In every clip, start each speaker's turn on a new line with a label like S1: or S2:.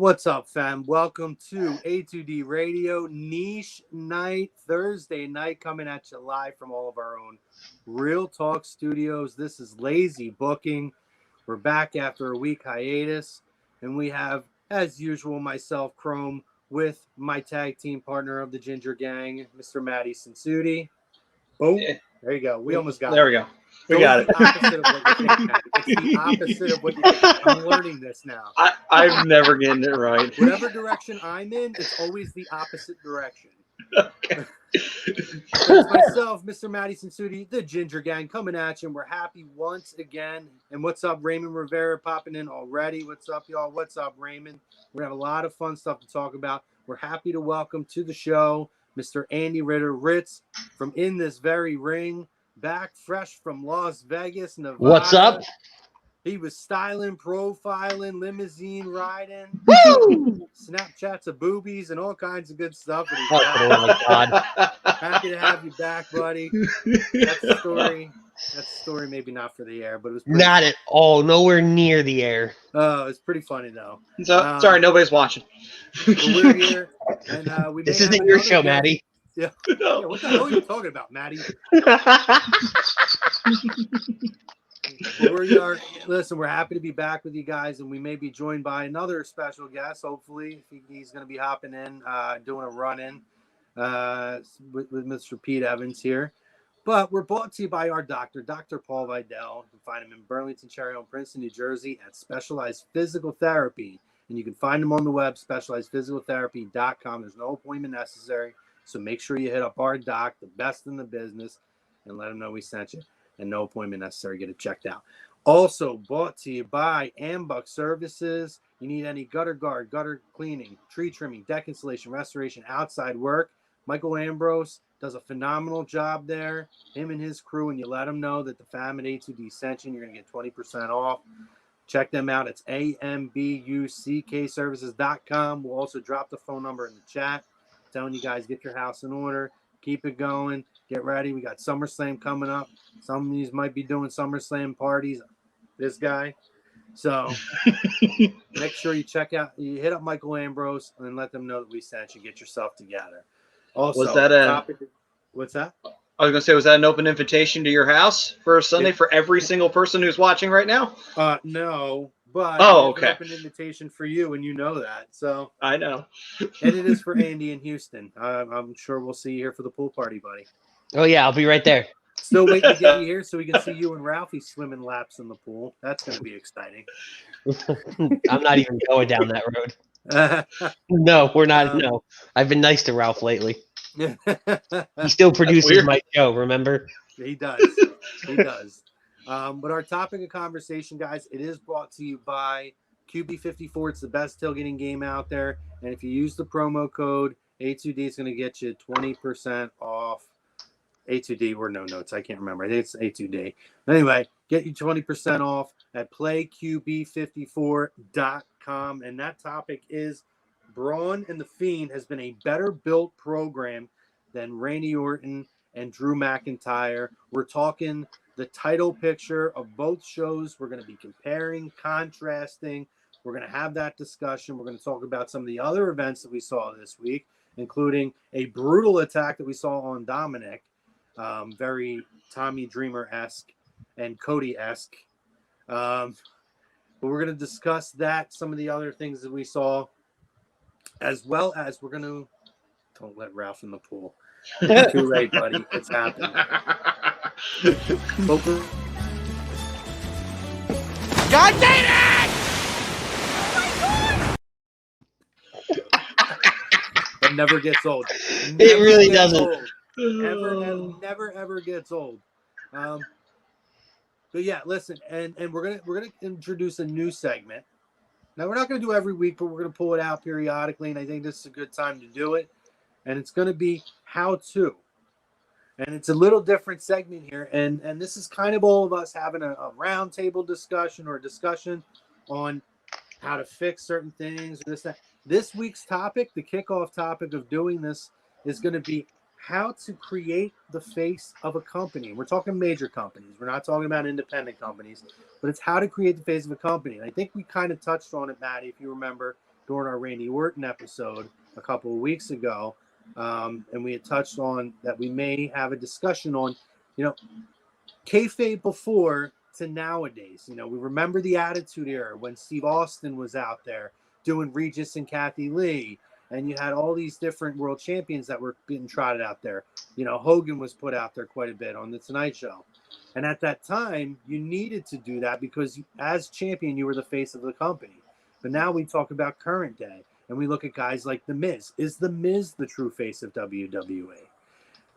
S1: What's up, fam? Welcome to A2D Radio Niche Night, Thursday night, coming at you live from all of our own Real Talk studios. This is Lazy Booking. We're back after a week hiatus, and we have, as usual, myself, Chrome, with my tag team partner of the Ginger Gang, Mr. Matty Sensuti. Boom. There you go. We almost got it.
S2: There we go. We got it.
S1: Opposite of what you think, Matty. It's the opposite of what you think. I'm learning this now.
S2: I'm never getting it right.
S1: Whatever direction I'm in, it's always the opposite direction.
S2: Okay.
S1: It's myself, Mr. Matty Sensuti, the Ginger Gang, coming at you, and we're happy once again. And what's up, Raymond Rivera popping in already? What's up, y'all? What's up, Raymond? We're going to have a lot of fun stuff to talk about. We're happy to welcome to the show Mr. Andy Ritter Ritz from In This Very Ring, back fresh from Las Vegas, Nevada.
S3: What's up?
S1: He was styling, profiling, limousine riding, Snapchats of boobies, and all kinds of good stuff.
S3: Oh my God.
S1: Happy to have you back, buddy. That's the story. That's the story, maybe not for the air, but it was pretty
S3: Not at all. Nowhere near the air.
S1: Oh, it's pretty funny, though.
S2: Sorry, nobody's watching.
S1: We're here, and we
S3: This
S1: may have
S3: isn't your
S1: another
S3: show,
S1: guest.
S3: Matty.
S1: Yeah. Yeah. What the hell are you talking about, Matty? Listen, we're happy to be back with you guys, and we may be joined by another special guest. Hopefully, he's going to be hopping in, doing a run-in with Mr. Pete Evans here. But we're brought to you by our doctor, Dr. Paul Vidal. You can find him in Burlington, Cherry Hill, Princeton, New Jersey at Specialized Physical Therapy. And you can find him on the web, specializedphysicaltherapy.com. There's no appointment necessary. So make sure you hit up our doc, the best in the business, and let him know we sent you. And no appointment necessary. Get it checked out. Also brought to you by Ambuck Services. You need any gutter guard, gutter cleaning, tree trimming, deck installation, restoration, outside work. Michael Ambrose does a phenomenal job there. Him and his crew, and you let them know that the fam at A2D sent you, you're going to get 20% off. Check them out. It's ambuckservices.com. We'll also drop the phone number in the chat. Telling you guys, get your house in order. Keep it going. Get ready. We got SummerSlam coming up. Some of these might be doing SummerSlam parties. This guy. So make sure you hit up Michael Ambrose and let them know that we sent you. Get yourself together. Also,
S2: what's that?
S1: I was
S2: going to say, was that an open invitation to your house for a Sunday for every single person who's watching right now?
S1: No. But
S2: okay.
S1: An invitation for you, and you know that. So
S2: I know.
S1: And it is for Andy in Houston. I'm sure we'll see you here for the pool party, buddy.
S3: Oh, yeah. I'll be right there.
S1: Still waiting to get you here so we can see you and Ralphie swimming laps in the pool. That's going to be exciting.
S3: I'm not even going down that road. No, we're not. No. I've been nice to Ralph lately. He still produces my show, remember?
S1: He does. He does. But our topic of conversation, guys, it is brought to you by QB54. It's the best tailgating game out there. And if you use the promo code A2D, it's going to get you 20% off. A2D or no notes. I can't remember. I think it's A2D. Anyway, get you 20% off at playqb54.com. And that topic is Braun and the Fiend has been a better built program than Randy Orton and Drew McIntyre. We're talking the title picture of both shows. We're going to be comparing, contrasting. We're going to have that discussion. We're going to talk about some of the other events that we saw this week, including a brutal attack that we saw on Dominic, very Tommy Dreamer-esque and Cody-esque. But we're going to discuss that, some of the other things that we saw, as well as we're going to – don't let Ralph in the pool. It's too late, buddy. It's happened.
S4: God damn it!
S1: It never gets old.
S3: It really doesn't.
S1: Never ever gets old. But yeah, listen, and we're gonna introduce a new segment. Now we're not gonna do every week, but we're gonna pull it out periodically, and I think this is a good time to do it. And it's gonna be how to. And it's a little different segment here, and this is kind of all of us having a roundtable discussion or a discussion on how to fix certain things. This week's topic, the kickoff topic of doing this, is going to be how to create the face of a company. We're talking major companies. We're not talking about independent companies, but it's how to create the face of a company. And I think we kind of touched on it, Maddie, if you remember, during our Randy Orton episode a couple of weeks ago. And we had touched on that we may have a discussion on, kayfabe before to nowadays. We remember the Attitude Era when Steve Austin was out there doing Regis and Kathy Lee, and you had all these different world champions that were getting trotted out there. Hogan was put out there quite a bit on the Tonight Show. And at that time, you needed to do that because as champion, you were the face of the company. But now we talk about current day, and we look at guys like The Miz. Is The Miz the true face of WWE?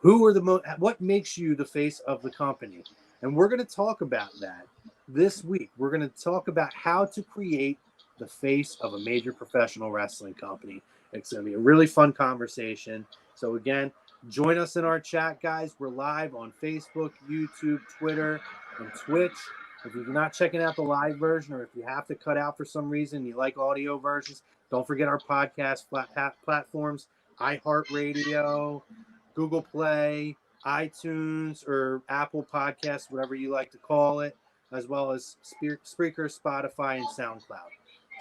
S1: What makes you the face of the company? And we're going to talk about that this week. We're going to talk about how to create the face of a major professional wrestling company. It's going to be a really fun conversation. So again, join us in our chat, guys. We're live on Facebook, YouTube, Twitter, and Twitch. If you're not checking out the live version, or if you have to cut out for some reason, you like audio versions, don't forget our podcast platforms, iHeartRadio, Google Play, iTunes, or Apple Podcasts, whatever you like to call it, as well as Spreaker, Spotify, and SoundCloud.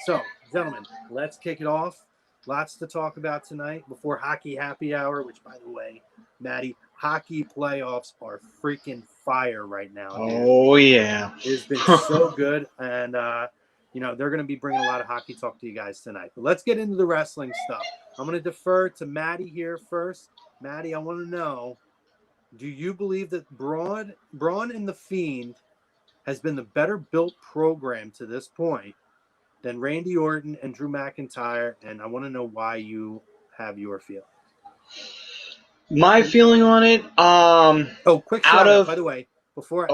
S1: So, gentlemen, let's kick it off. Lots to talk about tonight before Hockey Happy Hour, which, by the way, Maddie, hockey playoffs are freaking fire right now. Dude.
S2: Oh, yeah.
S1: It's been so good, and, they're going to be bringing a lot of hockey talk to you guys tonight. But let's get into the wrestling stuff. I'm going to defer to Maddie here first. Maddie, I want to know, do you believe that Braun and the Fiend has been the better built program to this point than Randy Orton and Drew McIntyre? And I want to know why you have your feeling.
S2: My feeling on it,
S1: quick shout out, by the way,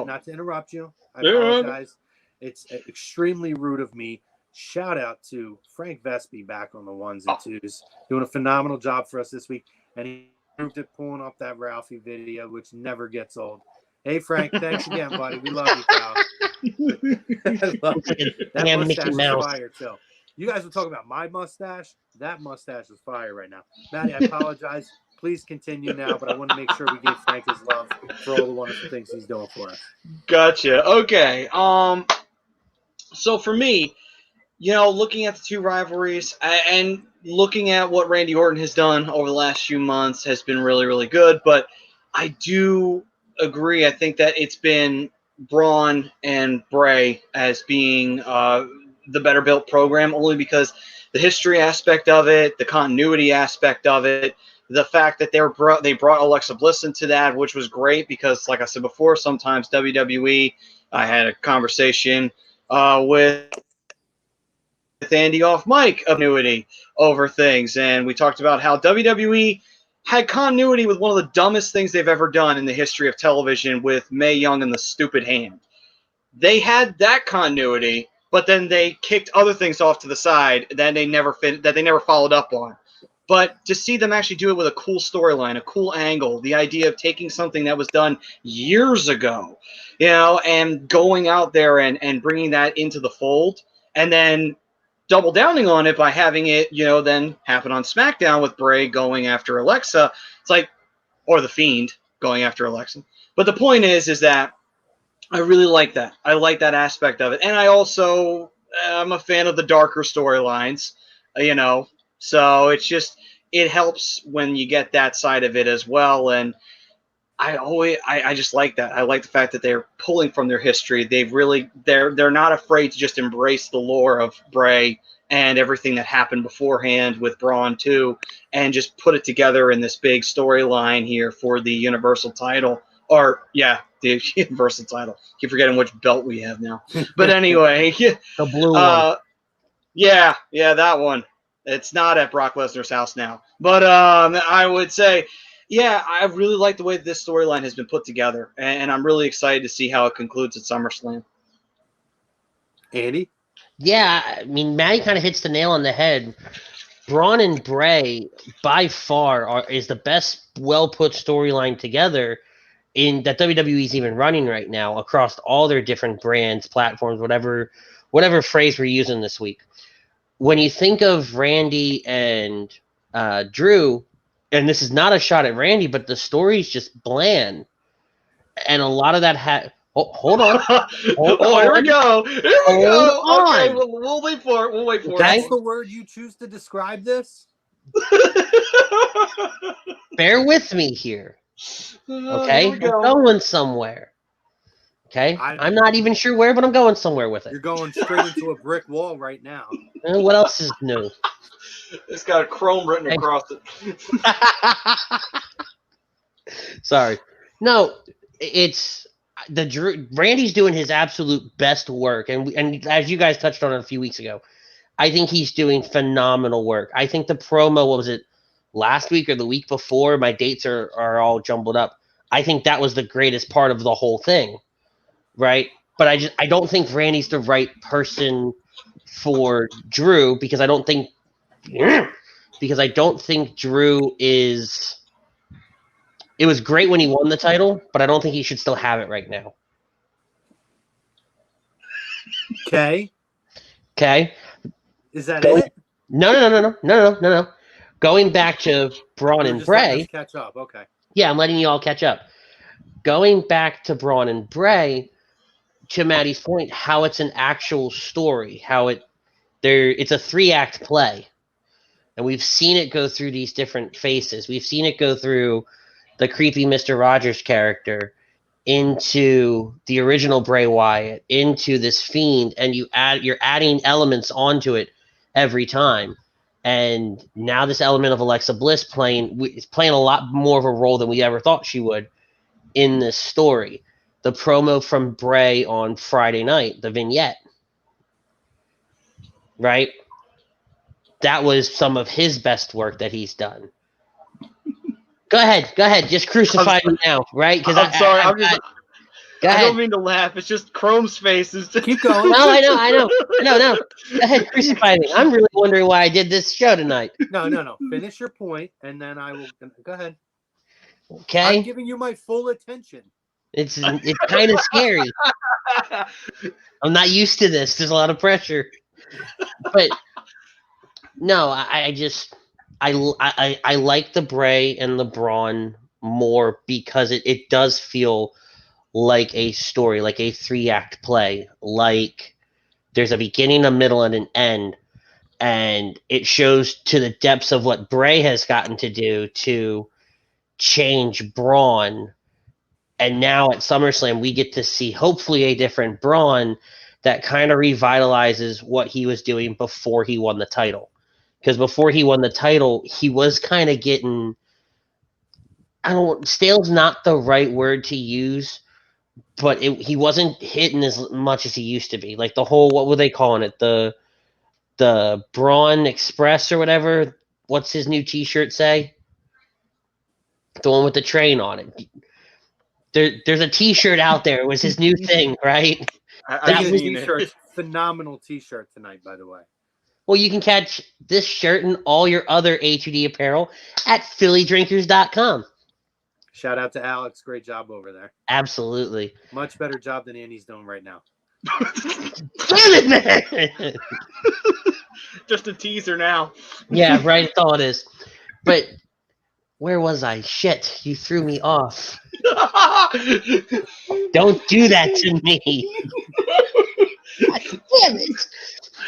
S1: not to interrupt you, I apologize. It's extremely rude of me. Shout out to Frank Vespi back on the ones and twos, doing a phenomenal job for us this week. And he proved it pulling up that Ralphie video, which never gets old. Hey, Frank, thanks again, buddy. We love you, pal. That mustache is fire, too. You guys were talking about my mustache. That mustache is fire right now. Maddie, I apologize. Please continue now, but I want to make sure we give Frank his love for all the wonderful things he's doing for us.
S2: Gotcha. Okay. So for me, looking at the two rivalries and looking at what Randy Orton has done over the last few months has been really, really good. But I do agree. I think that it's been Braun and Bray as being the better built program, only because the history aspect of it, the continuity aspect of it, the fact that they brought Alexa Bliss into that, which was great because, like I said before, sometimes WWE, I had a conversation with Andy off mic, continuity over things, and we talked about how WWE had continuity with one of the dumbest things they've ever done in the history of television with Mae Young and the stupid hand. They had that continuity, but then they kicked other things off to the side that they never followed up on. But to see them actually do it with a cool storyline, a cool angle, the idea of taking something that was done years ago, and going out there and bringing that into the fold, and then double downing on it by having it, then happen on SmackDown with Bray going after Alexa. It's like, or the Fiend going after Alexa. But the point is that I really like that. I like that aspect of it. And I also am a fan of the darker storylines, So it helps when you get that side of it as well. And I just like that. I like the fact that they're pulling from their history. They're not afraid to just embrace the lore of Bray and everything that happened beforehand with Braun too, and just put it together in this big storyline here for the Universal title. The Universal title. Keep forgetting which belt we have now. But anyway,
S3: the blue one.
S2: Yeah, that one. It's not at Brock Lesnar's house now. But I would say, I really like the way this storyline has been put together, and I'm really excited to see how it concludes at SummerSlam.
S1: Andy?
S3: Yeah, I mean, Maddie kind of hits the nail on the head. Braun and Bray, by far, is the best well-put storyline together in that WWE's even running right now across all their different brands, platforms, whatever phrase we're using this week. When you think of Randy and Drew, and this is not a shot at Randy, but the story's just bland. And a lot of that hold on.
S2: Oh, here we go. Here we go.
S3: Hold
S2: Okay,
S3: on.
S2: we'll wait for it. We'll wait for
S3: Okay.
S1: That's the word you choose to describe this?
S2: it.
S3: Bear with me here. Okay,
S2: Here we
S3: I'm
S2: go.
S3: going somewhere. Okay, I'm not even sure where, but I'm going somewhere with it.
S1: You're going straight into a brick wall right now.
S3: What else is new?
S2: It's got a chrome written
S3: Okay.
S2: across it.
S3: Sorry. No, it's the Drew. Randy's doing his absolute best work, and as you guys touched on it a few weeks ago, I think he's doing phenomenal work. I think the promo, what was it, last week or the week before? My dates are all jumbled up. I think that was the greatest part of the whole thing, right? But I don't think Randy's the right person for Drew because I don't think Drew is. It was great when he won the title, but I don't think he should still have it right now.
S1: Okay.
S3: Okay.
S1: Is that it?
S3: No. Going back to Braun
S1: You're
S3: and
S1: just letting
S3: Bray.
S1: us catch up. Okay.
S3: Yeah, I'm letting you all catch up. Going back to Braun and Bray, to Maddie's point, how it's an actual story, how it's a 3-act play. And we've seen it go through these different phases. We've seen it go through the creepy Mr. Rogers character into the original Bray Wyatt, into this Fiend, and you're adding elements onto it every time. And now this element of Alexa Bliss is playing a lot more of a role than we ever thought she would in this story. The promo from Bray on Friday night, the vignette, right? That was some of his best work that he's done. Go ahead. Just crucify me now, right? Because
S2: I'm sorry.
S3: Go
S2: I
S3: ahead.
S2: don't mean to laugh. It's just Chrome's face is just...
S1: Keep going.
S3: No, I know. No. Go ahead, crucify me. I'm really wondering why I did this show tonight.
S1: No. Finish your point, and then I will. Go ahead.
S3: Okay?
S1: I'm giving you my full attention.
S3: It's kind of scary. I'm not used to this. There's a lot of pressure. But no, I like the Bray and the Braun more because it does feel like a story, like a 3-act play, like there's a beginning, a middle, and an end, and it shows to the depths of what Bray has gotten to do to change Braun. And now at SummerSlam, we get to see hopefully a different Braun that kind of revitalizes what he was doing before he won the title. Because before he won the title, he was kind of getting, stale's not the right word to use, but he wasn't hitting as much as he used to be. Like the whole, what were they calling it? The Braun Express or whatever. What's his new T-shirt say? The one with the train on it. There's a T-shirt out there. It was his new thing, right?
S2: I've
S1: Speaking of
S2: seen it.
S1: T-shirts, phenomenal T-shirt tonight, by the way.
S3: Well, you can catch this shirt and all your other A2D apparel at phillydrinkers.com.
S1: Shout out to Alex. Great job over there.
S3: Absolutely.
S1: Much better job than Andy's doing right now.
S3: Damn it, man!
S2: Just a teaser now.
S3: Yeah, right. That's all it is. But where was I? Shit, you threw me off. Don't do that to me. God damn it.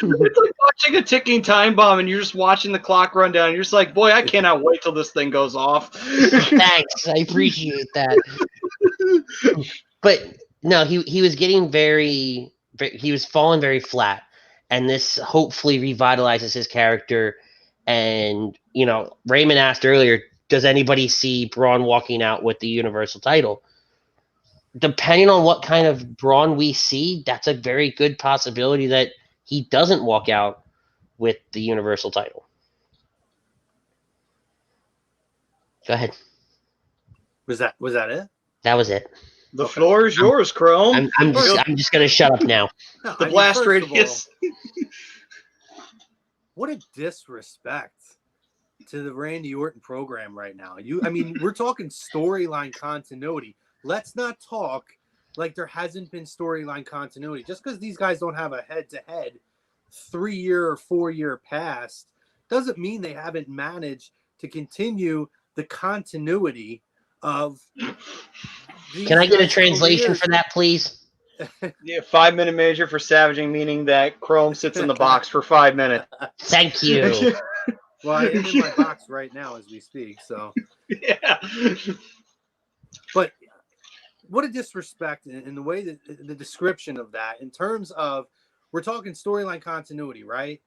S2: It's like watching a ticking time bomb and you're just watching the clock run down. You're just like, boy, I cannot wait till this thing goes off.
S3: Thanks. I appreciate that. But no, he was getting he was falling very flat. And this hopefully revitalizes his character. And, Raymond asked earlier, does anybody see Braun walking out with the Universal title? Depending on what kind of Braun we see, that's a very good possibility that he doesn't walk out with the Universal title. Go ahead.
S1: Was that it?
S3: That was it.
S2: The floor is yours, Chrome.
S3: I'm just gonna shut up now.
S1: No,
S2: The blast
S1: first of
S2: radius.
S1: all, what a disrespect to the Randy Orton program right now. We're talking storyline continuity. Let's not talk like there hasn't been storyline continuity. Just because these guys don't have a head-to-head 3-year or 4-year past doesn't mean they haven't managed to continue the continuity of these
S3: Can I get a
S1: guys'
S3: translation
S1: careers.
S3: for that, please?
S2: Yeah, 5-minute major for savaging, meaning that Chrome sits in the box for 5 minutes.
S3: Thank you.
S1: Well, I am in my box right now as we speak. So,
S2: Yeah.
S1: but what a disrespect in the way that the description of that, in terms of, we're talking storyline continuity, right?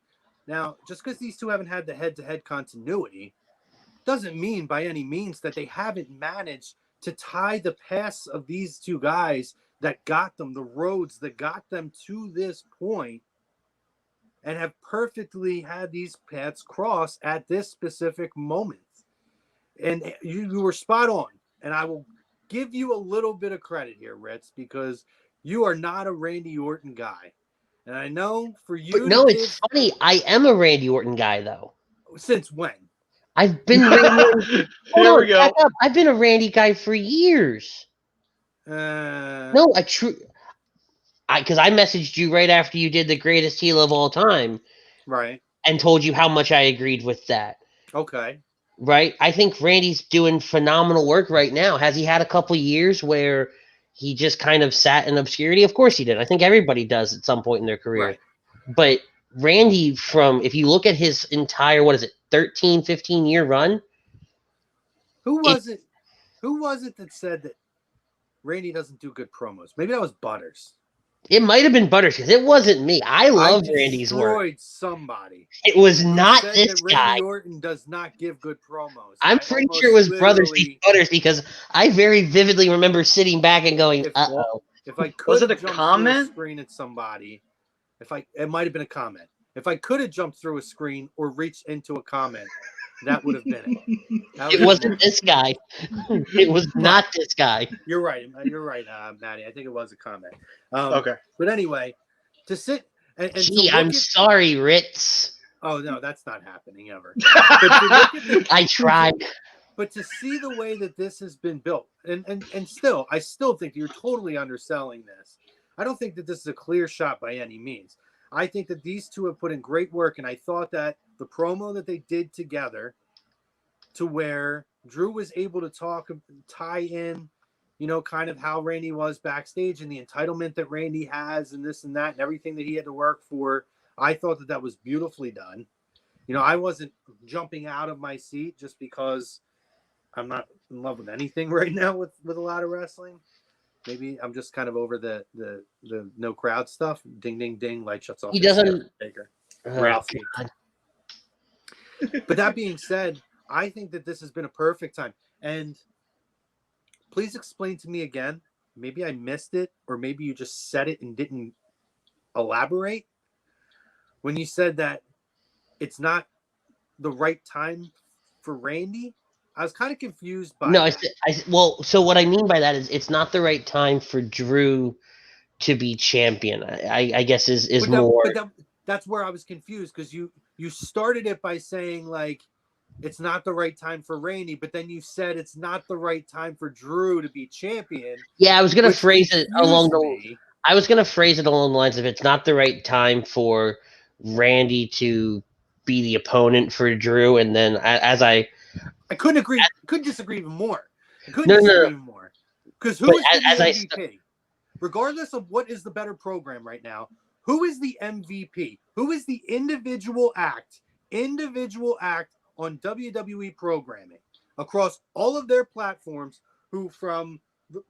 S1: Now, just because these two haven't had the head-to-head continuity doesn't mean by any means that they haven't managed to tie the paths of these two guys that got them, the roads that got them to this point, and have perfectly had these paths cross at this specific moment. And you were spot on. And I will give you a little bit of credit here, Ritz, because you are not a Randy Orton guy. And I know for you
S3: But no, it's funny. I am a Randy Orton guy, though.
S1: Since when?
S3: I've been Randy Orton.
S2: Here we go.
S3: I've been a Randy guy for years. No, because I messaged you right after you did the greatest heel of all time,
S1: right,
S3: and told you how much I agreed with that.
S1: Okay.
S3: Right? I think Randy's doing phenomenal work right now. Has he had a couple years where he just kind of sat in obscurity? Of course he did. I think everybody does at some point in their career.
S1: Right.
S3: But Randy, if you look at his entire, 13, 15-year run.
S1: Who was it that said that Randy doesn't do good promos? Maybe that was Butters.
S3: It might have been Butters, because it wasn't me. I love Randy's work.
S1: Destroyed somebody.
S3: It was not
S1: said
S3: this
S1: that
S3: guy.
S1: Randy Orton does not give good promos.
S3: I'm pretty sure it was Brothers Steve Butters, because I very vividly remember sitting back and going, "Uh-oh."
S1: If I could
S2: Was it
S1: have
S2: a
S1: jumped
S2: comment?
S1: through a screen at somebody, it might have been a comment. If I could have jumped through a screen or reached into a comment, that would have been it.
S3: It wasn't this guy. It was not this guy.
S1: You're right. You're right, Maddie. I think it was a comment.
S2: Okay.
S1: But anyway, to sit and
S3: Gee,
S1: to
S3: I'm sorry, Ritz.
S1: Oh no, that's not happening ever. But to look at
S3: I tried.
S1: But to see the way that this has been built, and still, I still think you're totally underselling this. I don't think that this is a clear shot by any means. I think that these two have put in great work, and I thought that the promo that they did together, to where Drew was able to tie in, kind of how Randy was backstage and the entitlement that Randy has and this and that and everything that he had to work for. I thought that was beautifully done. I wasn't jumping out of my seat just because I'm not in love with anything right now with a lot of wrestling. Maybe I'm just kind of over the no crowd stuff. Ding, ding, ding. Light shuts off.
S3: He doesn't.
S1: Ralphie. But that being said, I think that this has been a perfect time. And please explain to me again. Maybe I missed it, or maybe you just said it and didn't elaborate. When you said that it's not the right time for Randy, I was kind of confused by that.
S3: So what I mean by that is it's not the right time for Drew to be champion. I guess is more.
S1: But that's where I was confused, because you started it by saying like it's not the right time for Randy, but then you said it's not the right time for Drew to be champion.
S3: Yeah, I was gonna phrase it along the lines of it's not the right time for Randy to be the opponent for Drew, and then I couldn't
S1: disagree even more. Even more. Because who is the MVP? Regardless of what is the better program right now, who is the MVP? Who is the individual act on WWE programming across all of their platforms, who from the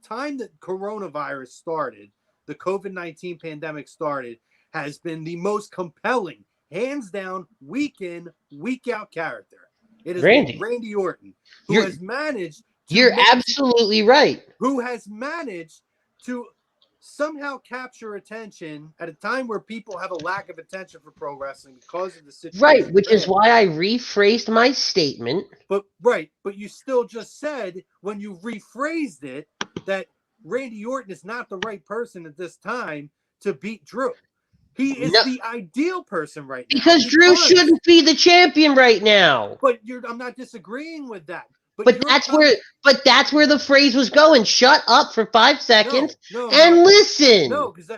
S1: time that coronavirus started, the COVID-19 pandemic started, has been the most compelling, hands down, week in, week out character. It is Randy Orton, who has managed
S3: absolutely right.
S1: Who has managed to somehow capture attention at a time where people have a lack of attention for pro wrestling because of the situation.
S3: Right, which is why I rephrased my statement.
S1: But you still just said, when you rephrased it, that Randy Orton is not the right person at this time to beat Drew. He is the ideal person right now.
S3: Because Drew shouldn't be the champion right now.
S1: But I'm not disagreeing with that.
S3: But that's where the phrase was going. Shut up for 5 seconds and listen.
S1: No, because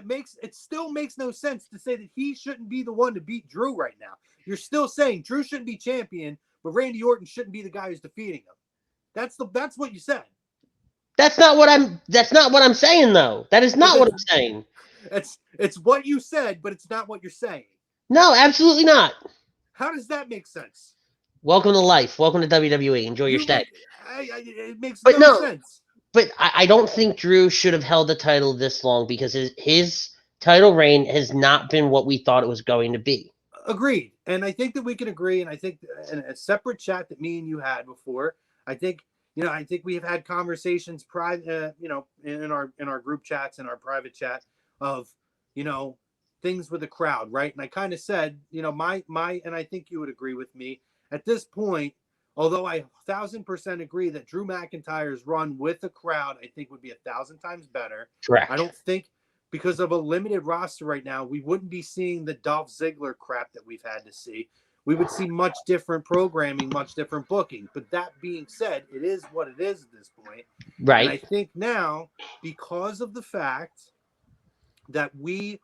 S1: it still makes no sense to say that he shouldn't be the one to beat Drew right now. You're still saying Drew shouldn't be champion, but Randy Orton shouldn't be the guy who's defeating him. That's what you said.
S3: That's not what I'm saying, though. That is not what I'm saying.
S1: It's what you said, but it's not what you're saying.
S3: No, absolutely not.
S1: How does that make sense?
S3: Welcome to life. Welcome to WWE. Enjoy your stay.
S1: It makes
S3: But
S1: no sense.
S3: But I don't think Drew should have held the title this long because his title reign has not been what we thought it was going to be.
S1: Agreed. And I think that we can agree. And I think in a separate chat that me and you had before, I think we have had conversations private, in our group chats and our private chat of, things with the crowd, right? And I kind of said, my, and I think you would agree with me at this point, although I 1,000% agree that Drew McIntyre's run with the crowd, I think would be 1,000 times better.
S3: Correct.
S1: I don't think because of a limited roster right now, we wouldn't be seeing the Dolph Ziggler crap that we've had to see. We would see much different programming, much different booking. But that being said, it is what it is at this point.
S3: Right.
S1: And I think now, because of the fact that we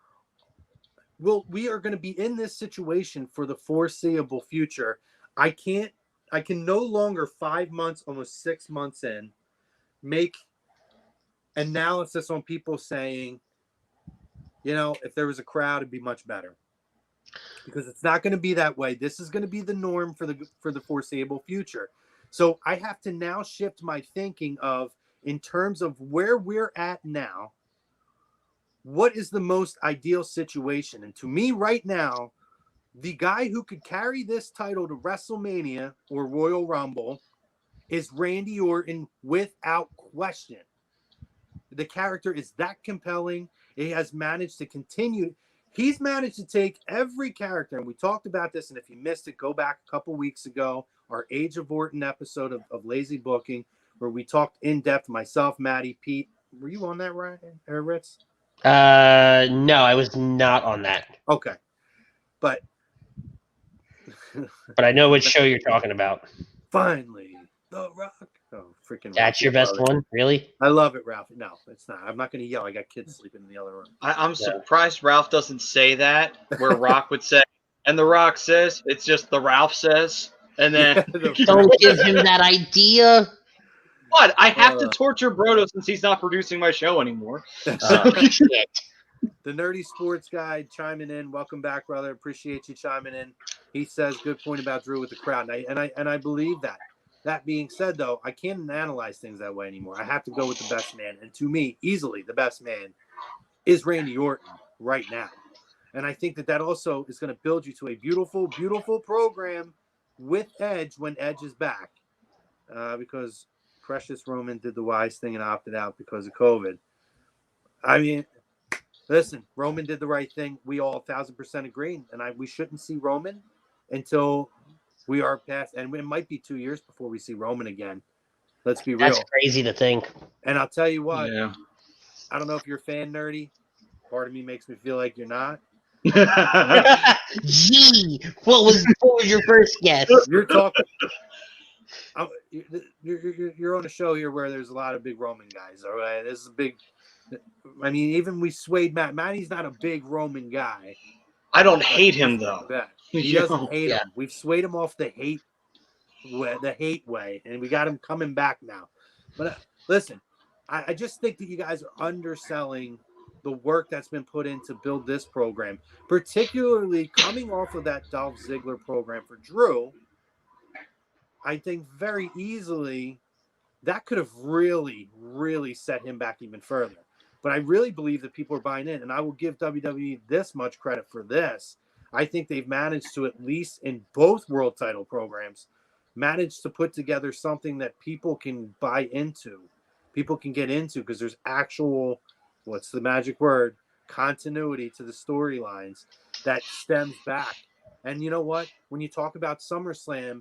S1: are going to be in this situation for the foreseeable future, I can no longer 5 months, almost 6 months in, make analysis on people saying, if there was a crowd, it'd be much better. Because it's not going to be that way. This is going to be the norm for the foreseeable future. So I have to now shift my thinking of, in terms of where we're at now, what is the most ideal situation? And to me right now, the guy who could carry this title to WrestleMania or Royal Rumble is Randy Orton without question. The character is that compelling. He has managed to continue. He's managed to take every character, and we talked about this, and if you missed it, go back a couple weeks ago, our Age of Orton episode of Lazy Booking, where we talked in depth, myself, Maddie, Pete. Were you on that, Ryan, or Ritz?
S3: No, I was not on that.
S1: Okay. But
S3: I know which show you're talking about.
S1: Finally, The Rock. Oh, freaking
S3: That's your best one? Really?
S1: I love it, Ralph. No, it's not. I'm not going to yell. I got kids sleeping in the other room.
S2: I'm surprised Ralph doesn't say that, where Rock would say, and The Rock says, it's just the Ralph says. And then...
S3: Don't give him that idea.
S2: What? I have to torture Brodo since he's not producing my show anymore.
S3: Shit.
S1: The Nerdy Sports Guy chiming in. Welcome back, brother. Appreciate you chiming in. He says, good point about Drew with the crowd. And I believe that. That being said, though, I can't analyze things that way anymore. I have to go with the best man. And to me, easily the best man is Randy Orton right now. And I think that also is going to build you to a beautiful, beautiful program with Edge when Edge is back. Because Precious Roman did the wise thing and opted out because of COVID. I mean, listen, Roman did the right thing. We all 1,000% agree. And we shouldn't see Roman until we are past, and it might be 2 years before we see Roman again. Let's be real.
S3: That's crazy to think.
S1: And I'll tell you what,
S2: Yeah.
S1: I don't know if you're fan nerdy. Part of me makes me feel like you're not.
S3: Gee, what was your first guess?
S1: You're talking. You're on a show here where there's a lot of big Roman guys. All right, this is a big. I mean, even we swayed Matt. Matty's not a big Roman guy.
S2: I don't hate him, though.
S1: He doesn't hate him. We've swayed him off the hate way, and we got him coming back now. But listen, I just think that you guys are underselling the work that's been put in to build this program, particularly coming off of that Dolph Ziggler program for Drew. I think very easily that could have really, really set him back even further. But I really believe that people are buying in, and I will give WWE this much credit for this. I think they've managed to, at least in both world title programs, managed to put together something that people can buy into, people can get into, because there's actual, what's the magic word, continuity to the storylines that stems back. And you know what? When you talk about SummerSlam,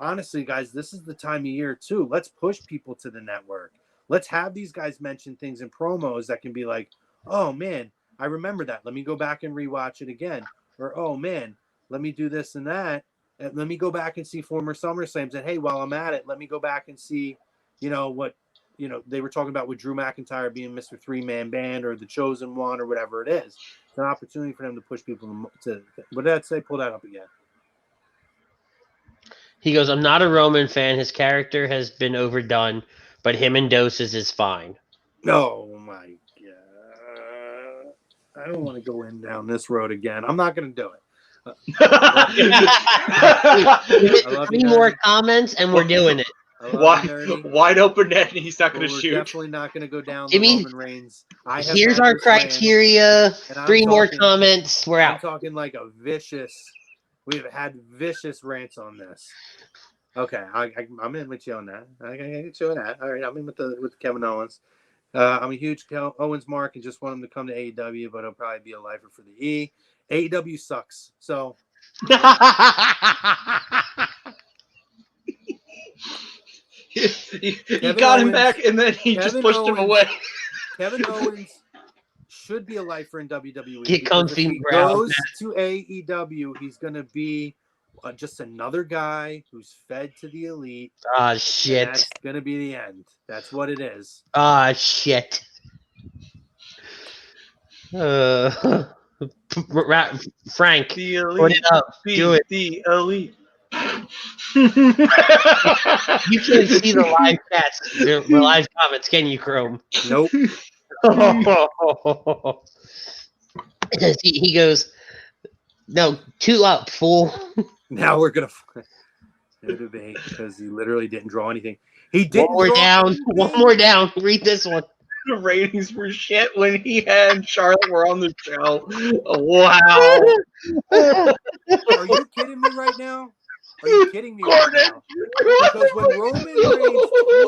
S1: honestly, guys, this is the time of year too. Let's push people to the network. Let's have these guys mention things in promos that can be like, oh man, I remember that. Let me go back and rewatch it again. Or, oh man, let me do this and that. And let me go back and see former SummerSlams. And hey, while I'm at it, let me go back and see, what, they were talking about with Drew McIntyre being Mr. 3-Man Band or the Chosen One or whatever it is. It's an opportunity for them to push people to, what did I say? Pull that up again.
S3: He goes, I'm not a Roman fan. His character has been overdone, but him in doses is fine.
S1: Oh my god! I don't want to go down this road again. I'm not going to do it.
S3: Three more comments, and we're doing it.
S2: Wide open net, and he's not going to
S1: we're
S2: shoot.
S1: Definitely not going to go down
S3: Give
S1: the
S3: me-
S1: Roman Reigns.
S3: Here's our criteria. Three more
S1: talking-
S3: comments. We're
S1: I'm
S3: out.
S1: talking like a vicious. We've had vicious rants on this. Okay, I'm in with you on that. I get you on that. All right, I'm in with Kevin Owens. I'm a huge Owens mark and just want him to come to AEW, but he'll probably be a lifer for the E. AEW sucks. So
S2: he got him back, and then he just pushed him away.
S1: Kevin Owens should be a lifer in WWE.
S3: Get comfy,
S1: if he goes to AEW, he's going to be just another guy who's fed to the elite.
S3: Ah, shit.
S1: That's going to be the end. That's what it is.
S3: Ah, shit. Frank,
S2: The elite.
S3: put it up. Do it.
S2: The elite.
S3: You can't see the live chats, the live comments, can you, Chrome?
S1: Nope.
S3: He goes, no, 2 up, fool.
S1: Now we're going to debate because he literally didn't draw anything. He didn't.
S3: One more down. Read this one.
S2: The ratings were shit when he and Charlotte were on the show. Wow.
S1: Are you kidding me right now? Are you kidding me right now? Because when Roman Reigns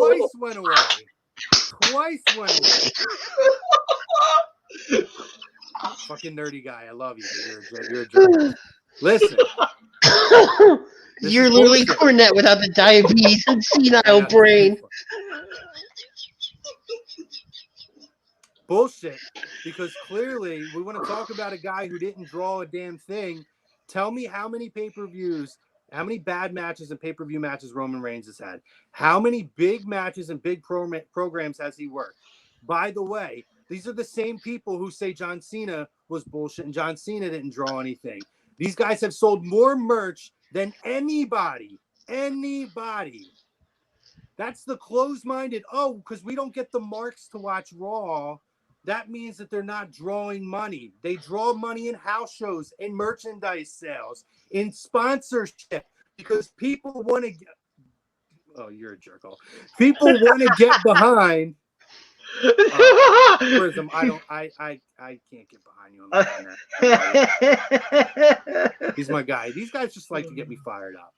S1: twice went away. Fucking nerdy guy. I love you. You're a jerk. Listen.
S3: You're literally Cornette without the diabetes and senile brain.
S1: Bullshit. Because clearly we want to talk about a guy who didn't draw a damn thing. Tell me how many pay-per-views, how many bad matches and pay-per-view matches Roman Reigns has had. How many big matches and big programs has he worked? By the way, these are the same people who say John Cena was bullshit and John Cena didn't draw anything. These guys have sold more merch than anybody. That's the closed-minded. Oh, because we don't get the marks to watch Raw. That means that they're not drawing money. They draw money in house shows, in merchandise sales, in sponsorship, because people want to get. Oh, you're a jerk. People want to get behind. Prism, I can't get behind you on that. He's my guy. These guys just like to get me fired up.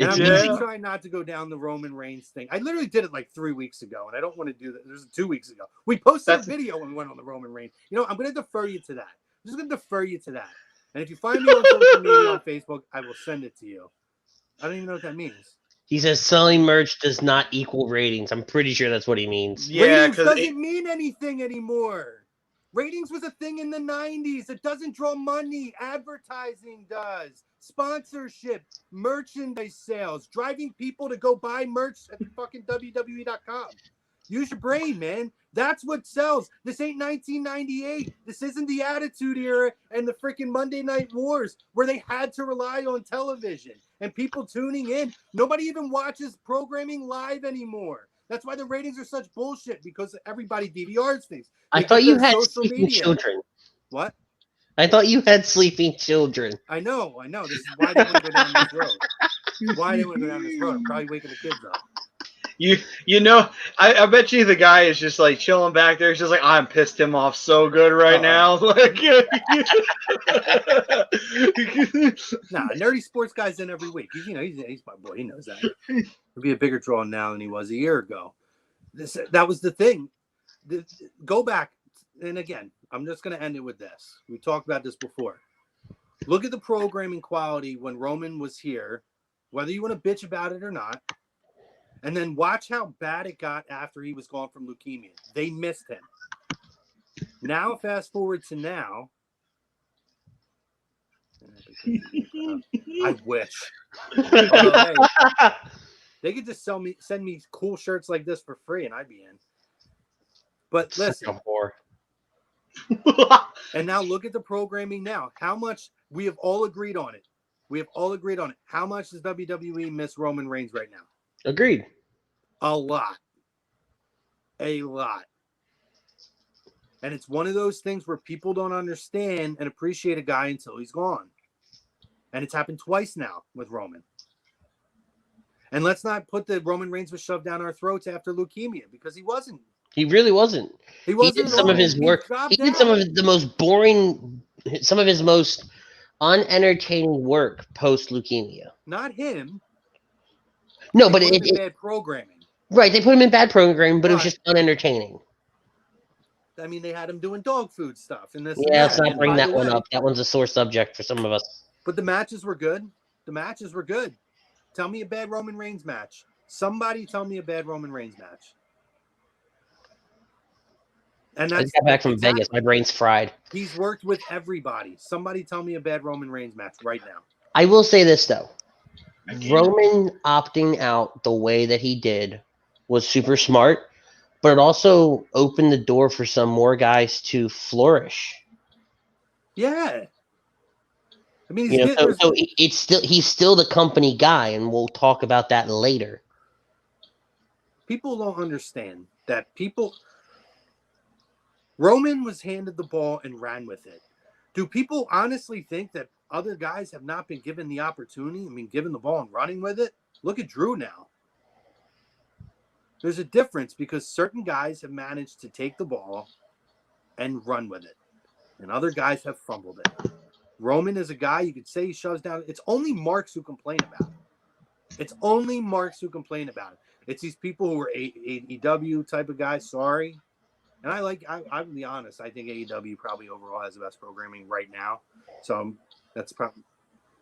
S1: And I'm really trying not to go down the Roman Reigns thing. I literally did it like 3 weeks ago, and I don't want to do that. This is 2 weeks ago. We posted a video when we went on the Roman Reigns. I'm going to defer you to that. I'm just going to defer you to that. And if you find me on social media on Facebook, I will send it to you. I don't even know what that means.
S3: He says selling merch does not equal ratings. I'm pretty sure that's what he means.
S2: Yeah,
S1: ratings doesn't mean anything anymore. Ratings was a thing in the 90s. It doesn't draw money. Advertising does. Sponsorship, merchandise sales, driving people to go buy merch at fucking WWE.com. Use your brain, man. That's what sells. This ain't 1998. This isn't the Attitude Era and the freaking Monday Night Wars where they had to rely on television and people tuning in. Nobody even watches programming live anymore. That's why the ratings are such bullshit, because everybody DVRs things.
S3: I thought you had sleeping children.
S1: What?
S3: I thought you had sleeping children.
S1: I know. This is why they want to go down this road. I'm probably waking the kids up.
S2: I bet you the guy is just like chilling back there. He's just like, I'm pissed him off so good right now. Like,
S1: nah, Nerdy Sports guy's in every week. He's my boy. He knows that. He'll be a bigger draw now than he was a year ago. That was the thing. Go back, and again, I'm just going to end it with this. We talked about this before. Look at the programming quality when Roman was here, whether you want to bitch about it or not. And then watch how bad it got after he was gone from leukemia. They missed him. Now, fast forward to now. I wish. Hey, they could just send me cool shirts like this for free, and I'd be in. But listen. And now look at the programming now. How much we have all agreed on it. How much does WWE miss Roman Reigns right now?
S3: Agreed.
S1: A lot. A lot. And it's one of those things where people don't understand and appreciate a guy until he's gone. And it's happened twice now with Roman. And let's not put the Roman Reigns was shoved down our throats after leukemia, because he wasn't.
S3: He really wasn't.
S1: He
S3: He
S1: wasn't
S3: did
S1: at
S3: some of
S1: all.
S3: his
S1: He
S3: work.
S1: dropped
S3: He did some
S1: out.
S3: of the most boring, some of his most unentertaining work post leukemia.
S1: Not him.
S3: No,
S1: They
S3: but
S1: put him in
S3: it
S1: bad programming.
S3: right. They put him in bad programming, but it was
S1: Right.
S3: just unentertaining.
S1: I mean, they had him doing dog food stuff and this and
S3: Yeah,
S1: that.
S3: let's not
S1: And
S3: bring
S1: by
S3: that
S1: the
S3: one
S1: way,
S3: up. That one's a sore subject for some of us.
S1: But the matches were good. The matches were good. Tell me a bad Roman Reigns match. Somebody tell me a bad Roman Reigns match. And
S3: I
S1: that's
S3: just got back from
S1: exactly.
S3: Vegas. My brain's fried.
S1: He's worked with everybody. Somebody tell me a bad Roman Reigns match right now.
S3: I will say this though.
S2: Again.
S3: Roman opting out the way that he did was super smart, but it also opened the door for some more guys to flourish.
S1: Yeah. I mean,
S3: You know, so he's still the company guy, and we'll talk about that later.
S1: people don't understand that Roman was handed the ball and ran with it. Do people honestly think that other guys have not been given the opportunity? I mean, given the ball and running with it? Look at Drew now. There's a difference because certain guys have managed to take the ball and run with it, and other guys have fumbled it. Roman is a guy you could say he shoves down. It's only marks who complain about it. It's only marks who complain about it. It's these people who are AEW type of guys. Sorry. And I'll be honest, I think AEW probably overall has the best programming right now. So that's probably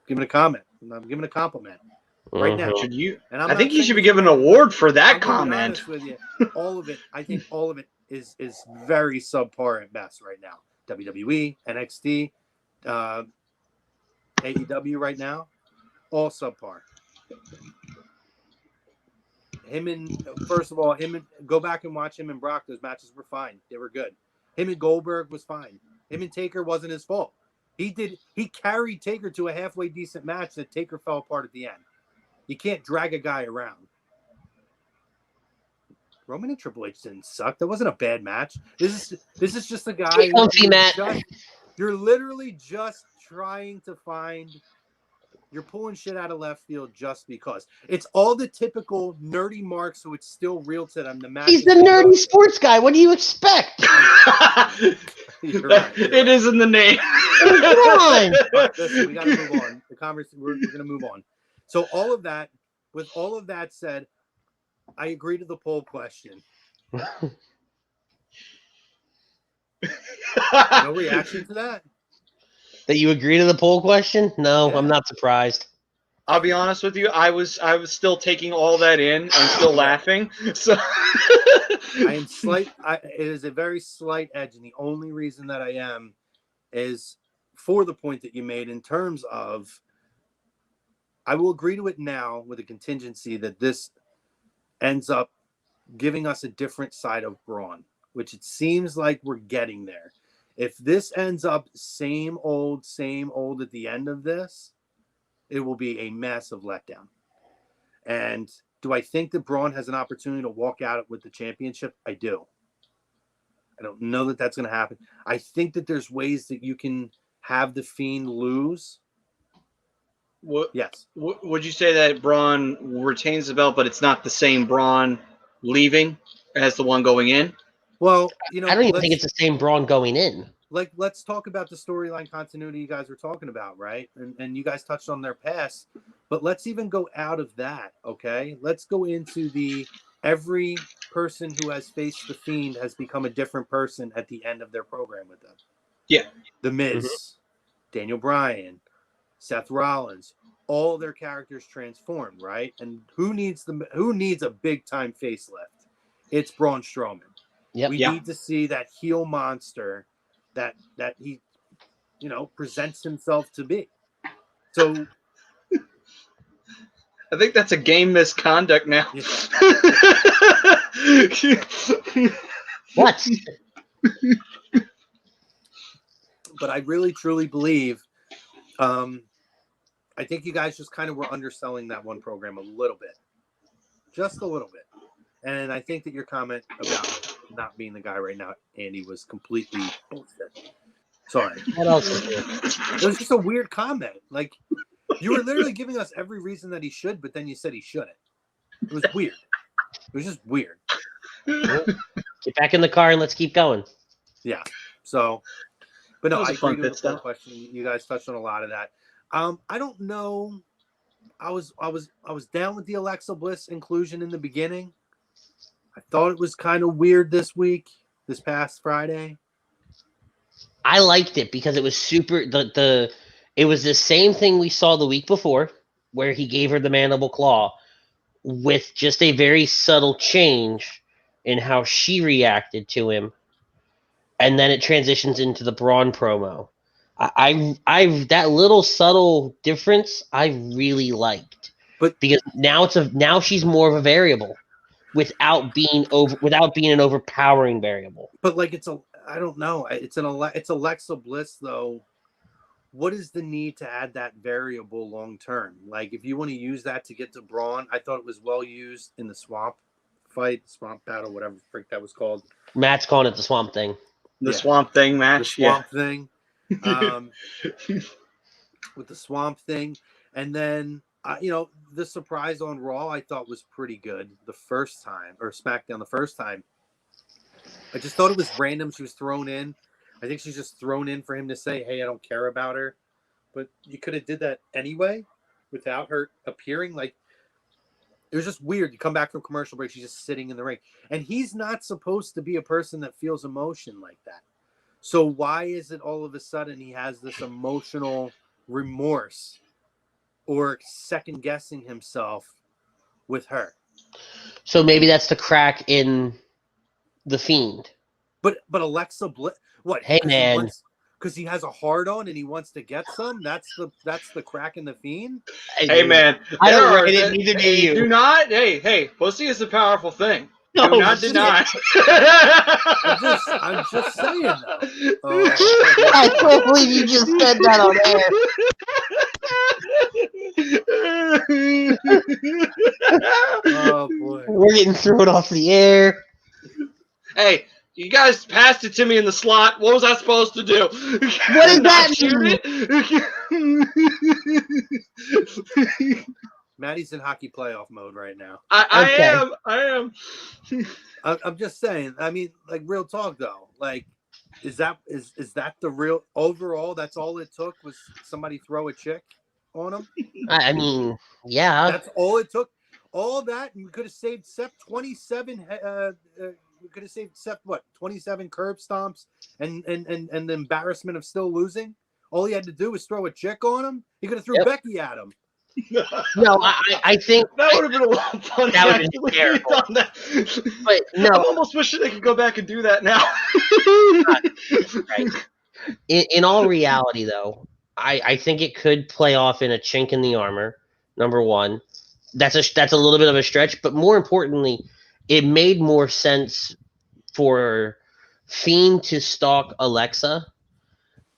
S1: giving a comment. I'm giving a compliment right now.
S2: Should you?
S1: And I'm
S2: I
S1: not
S2: think you
S1: saying
S2: should be
S1: it's
S2: given an
S1: great,
S2: award for that
S1: I'm gonna be
S2: comment.
S1: honest with you. All of it, I think all of it is very subpar at best right now. WWE, NXT, AEW right now, all subpar. First of all, go back and watch him and Brock. Those matches were fine. They were good. Him and Goldberg was fine. Him and Taker wasn't his fault. He carried Taker to a halfway decent match that Taker fell apart at the end. You can't drag a guy around. Roman and Triple H didn't suck. That wasn't a bad match. This is just a guy.
S3: Comfy, Matt.
S1: You're literally just trying to find. You're pulling shit out of left field just because. It's all the typical nerdy marks, so it's still real to them. The match.
S3: He's the nerdy sports guy. What do you expect?
S1: You're right.
S2: It is in the name.
S3: Come on.
S1: Listen, we got to move on. We're going to move on. So with all of that said, I agree to the poll question. No reaction to that?
S3: That you agree to the poll question? No,
S1: Yeah.
S3: I'm not surprised.
S2: I'll be honest with you. I was still taking all that in and still laughing. So
S1: I am slight. It is a very slight edge, and the only reason that I am is for the point that you made in terms of. I will agree to it now with a contingency that this ends up giving us a different side of Braun, which it seems like we're getting there. If this ends up same old at the end of this, it will be a massive letdown. And do I think that Braun has an opportunity to walk out with the championship? I do. I don't know that that's going to happen. I think that there's ways that you can have the Fiend lose. Yes.
S2: Would you say that Braun retains the belt, but it's not the same Braun leaving as the one going in?
S1: Well,
S3: I don't even think it's the same Braun going in.
S1: Let's talk about the storyline continuity you guys were talking about, right? And you guys touched on their past, but let's even go out of that, okay? Let's go into every person who has faced the Fiend has become a different person at the end of their program with them.
S2: Yeah.
S1: The Miz, Daniel Bryan, Seth Rollins, all their characters transformed, right? And who needs a big time facelift? It's Braun Strowman.
S3: Yep.
S1: We need to see that heel monster that he, presents himself to be. So
S2: I think that's a game misconduct now.
S1: Yeah.
S3: What?
S1: But I really truly believe, I think you guys just kind of were underselling that one program a little bit, just a little bit. And I think that your comment about not being the guy right now, Andy, was completely bullshit. Sorry.
S3: What else is there?
S1: It was just a weird comment. Like, you were literally giving us every reason that he should, but then you said he shouldn't. It was weird. It was just weird.
S3: Get back in the car and let's keep going.
S1: Yeah. So, but no,
S2: That was
S1: I
S2: a fun
S1: agree with
S2: pit
S1: the poll
S2: stop.
S1: question. You guys touched on a lot of that. I don't know. I was down with the Alexa Bliss inclusion in the beginning. I thought it was kind of weird this past Friday.
S3: I liked it because it was super. It was the same thing we saw the week before, where he gave her the mandible claw, with just a very subtle change in how she reacted to him, and then it transitions into the Braun promo. I that little subtle difference I really liked,
S1: But
S3: because now she's more of a variable without being an overpowering variable.
S1: But like I don't know. It's Alexa Bliss though. What is the need to add that variable long term? Like if you want to use that to get to Braun, I thought it was well used in the swamp battle, whatever the frick that was called.
S3: Matt's calling it the Swamp Thing.
S2: The
S1: Yeah.
S2: Swamp Thing
S1: The
S2: match.
S1: swamp thing. With the swamp thing. And then the surprise on Raw I thought was pretty good the first time, or SmackDown the first time. I just thought it was random. She was thrown in. I think she's just thrown in for him to say, hey, I don't care about her. But you could have did that anyway without her appearing. Like, it was just weird. You come back from commercial break, she's just sitting in the ring. And he's not supposed to be a person that feels emotion like that. So why is it all of a sudden he has this emotional remorse or second guessing himself with her?
S3: So maybe that's the crack in the Fiend.
S1: But Alexa Bliss, what?
S3: Hey, man.
S1: Because he has a hard on and he wants to get some. That's the crack in the Fiend.
S2: Hey man,
S3: I don't
S2: there are-
S3: rate it, neither do
S2: hey,
S3: you.
S2: Do not. Hey, pussy is a powerful thing.
S3: No,
S2: Do not
S3: shit.
S2: deny.
S1: I'm just saying though.
S3: I can't believe you just said that on air.
S1: Oh boy.
S3: We're getting thrown off the air.
S2: Hey, you guys passed it to me in the slot. What was I supposed to do?
S3: What does that mean?
S2: it?
S1: Maddie's in hockey playoff mode right now.
S2: I am.
S1: I'm just saying. I mean, like real talk though. Like, is that the real overall? That's all it took was somebody throw a chick on him.
S3: I mean, yeah.
S1: That's all it took. All that, and we could have saved Seth 27. We could have saved Seth 27 curb stomps and the embarrassment of still losing. All he had to do was throw a chick on him. He could have threw Becky at him.
S3: No, I think
S2: that would have been a lot of fun.
S3: That would have been terrible.
S2: Done that.
S3: But no,
S2: I'm almost wishing they could go back and do that now.
S3: right. In all reality, though, I think it could play off in a chink in the armor. Number one, that's a little bit of a stretch, but more importantly, it made more sense for Fiend to stalk Alexa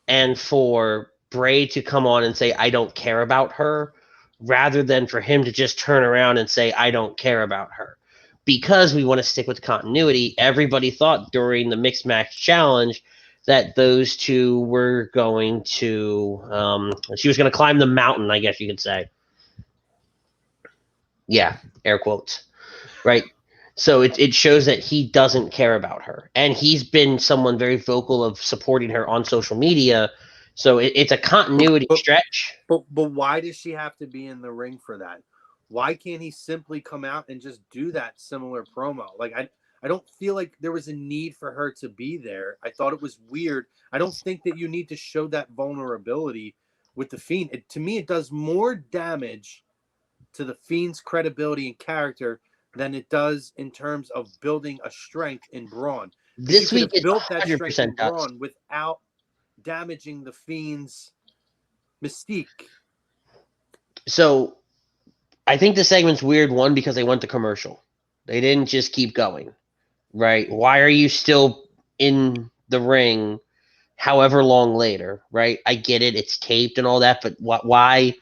S3: and for Bray to come on and say, I don't care about her, rather than for him to just turn around and say, I don't care about her. Because we want to stick with continuity, everybody thought during the Mixed Match Challenge that those two were going to, she was going to climb the mountain, I guess you could say. Yeah, air quotes. Right? So it shows that he doesn't care about her. And he's been someone very vocal of supporting her on social media. So it's a continuity stretch.
S1: But why does she have to be in the ring for that? Why can't he simply come out and just do that similar promo? Like, I don't feel like there was a need for her to be there. I thought it was weird. I don't think that you need to show that vulnerability with the Fiend. To me, it does more damage to the Fiend's credibility and character than it does in terms of building a strength in Braun.
S3: This week
S1: it built that
S3: 100%
S1: strength in
S3: does.
S1: Braun without damaging the Fiend's mystique.
S3: So I think the segment's weird, one, because they went to commercial. They didn't just keep going, right? Why are you still in the ring however long later, right? I get it. It's taped and all that, but why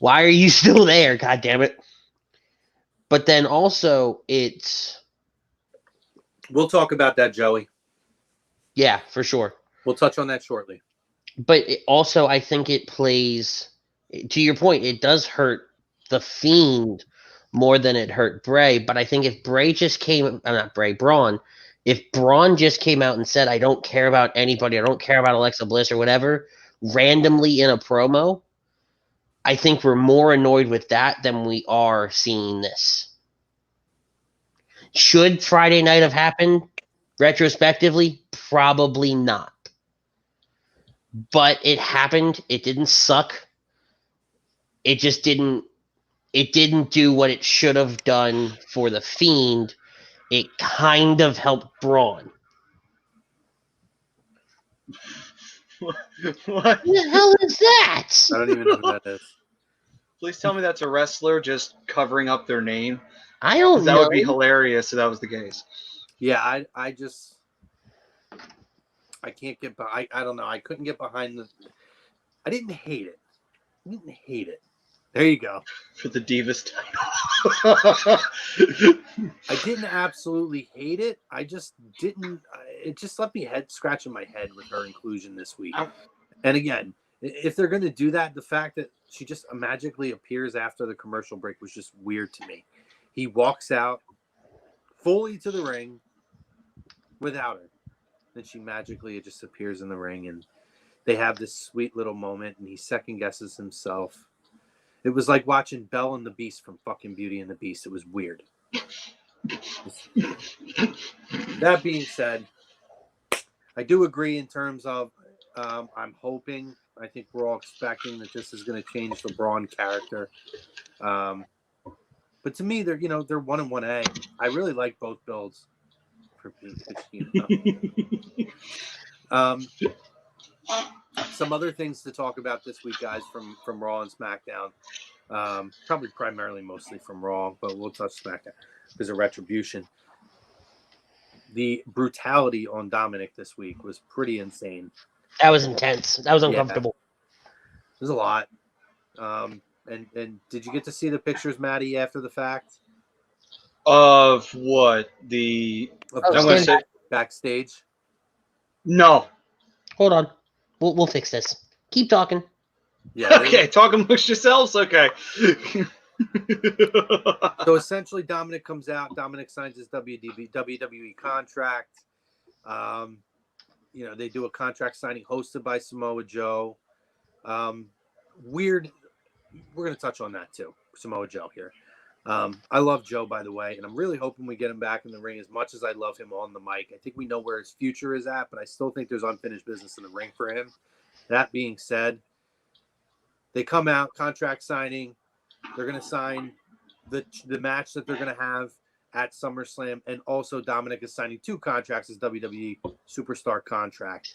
S3: are you still there? God damn it. But then also
S1: We'll talk about that, Joey.
S3: Yeah, for sure.
S1: We'll touch on that shortly.
S3: But also, I think it plays, to your point, it does hurt the Fiend more than it hurt Bray. But I think if Bray just came, not Bray, Braun, if Braun just came out and said, I don't care about anybody, I don't care about Alexa Bliss or whatever, randomly in a promo, I think we're more annoyed with that than we are seeing this. Should Friday night have happened retrospectively? Probably not. But it happened. It didn't suck. It just didn't. It didn't do what it should have done for the Fiend. It kind of helped Braun.
S2: What?
S3: What the hell is that?
S1: I don't even know who that is.
S2: Please tell me that's a wrestler just covering up their name.
S3: I don't
S2: 'Cause that
S3: know.
S2: would be hilarious if that was the case.
S1: Yeah, I just I can't get behind. I don't know. I couldn't get behind the. I didn't hate it. I didn't hate it. There you go.
S2: For the Divas title.
S1: I didn't absolutely hate it. I just didn't. It just left me scratching my head with her inclusion this week. And again, if they're going to do that, the fact that she just magically appears after the commercial break was just weird to me. He walks out fully to the ring without her. Then she magically just appears in the ring, and they have this sweet little moment, and he second guesses himself. It was like watching Belle and the Beast from fucking Beauty and the Beast. It was weird. That being said, I do agree in terms of I'm hoping, I think we're all expecting that this is going to change the Braun character. But to me, they're 1 and 1A. I really like both builds for some other things to talk about this week, guys, from Raw and SmackDown. Probably primarily mostly from Raw, but we'll touch SmackDown because of Retribution. The brutality on Dominic this week was pretty insane.
S3: That was intense. That was uncomfortable.
S1: Yeah, there's a lot. And did you get to see the pictures, Maddie, after the fact?
S2: Of what?
S1: Backstage?
S2: No.
S3: Hold on. We'll fix this. Keep talking.
S2: Yeah. Okay, talk amongst yourselves? Okay.
S1: So essentially, Dominic comes out. Dominic signs his WWE contract. They do a contract signing hosted by Samoa Joe. Weird. We're going to touch on that too. Samoa Joe here. I love Joe, by the way, and I'm really hoping we get him back in the ring as much as I love him on the mic. I think we know where his future is at, but I still think there's unfinished business in the ring for him. That being said, they come out, contract signing. They're going to sign the match that they're going to have at SummerSlam, and also Dominic is signing 2 contracts as WWE Superstar contract.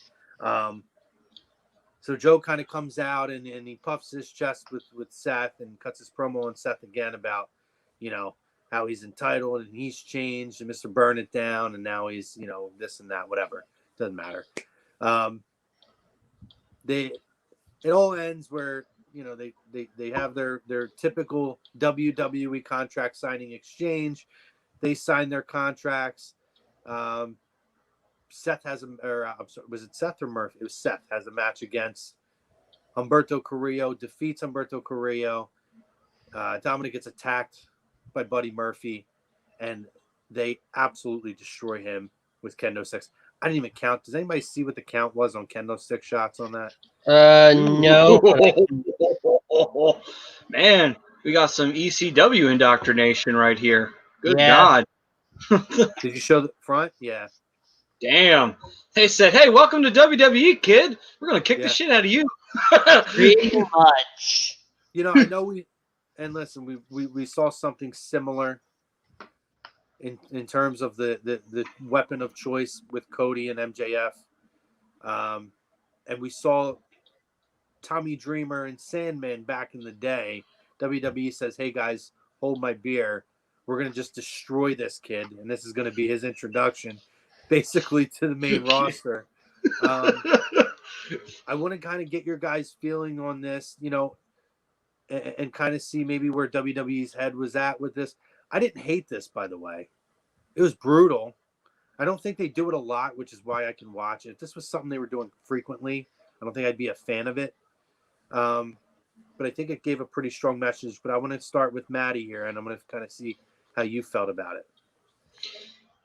S1: So Joe kind of comes out and he puffs his chest with Seth and cuts his promo on Seth again about, how he's entitled and he's changed and Mr. Burn It Down and now he's, this and that, whatever. Doesn't matter. It all ends where, they have their typical WWE contract signing exchange. They sign their contracts. Seth has was it Seth or Murphy? It was Seth has a match against Humberto Carrillo, defeats Humberto Carrillo. Dominic gets attacked by Buddy Murphy, and they absolutely destroy him with kendo sticks. I didn't even count. Does anybody see what the count was on kendo stick shots on that?
S3: No.
S2: Man, we got some ECW indoctrination right here. Good God.
S1: Did you show the front? Yeah.
S2: Damn. They said, hey, welcome to WWE, kid. We're going to kick the shit out of you.
S3: Pretty much.
S1: I know we saw something similar in terms of the weapon of choice with Cody and MJF. And we saw Tommy Dreamer and Sandman back in the day. WWE says, hey, guys, hold my beer. We're going to just destroy this kid. And this is going to be his introduction, basically, to the main roster. I want to kind of get your guys' feeling on this, and kind of see maybe where WWE's head was at with this. I didn't hate this, by the way. It was brutal. I don't think they do it a lot, which is why I can watch it. If this was something they were doing frequently, I don't think I'd be a fan of it. But I think it gave a pretty strong message. But I want to start with Maddie here, and I'm going to kind of see how you felt about it.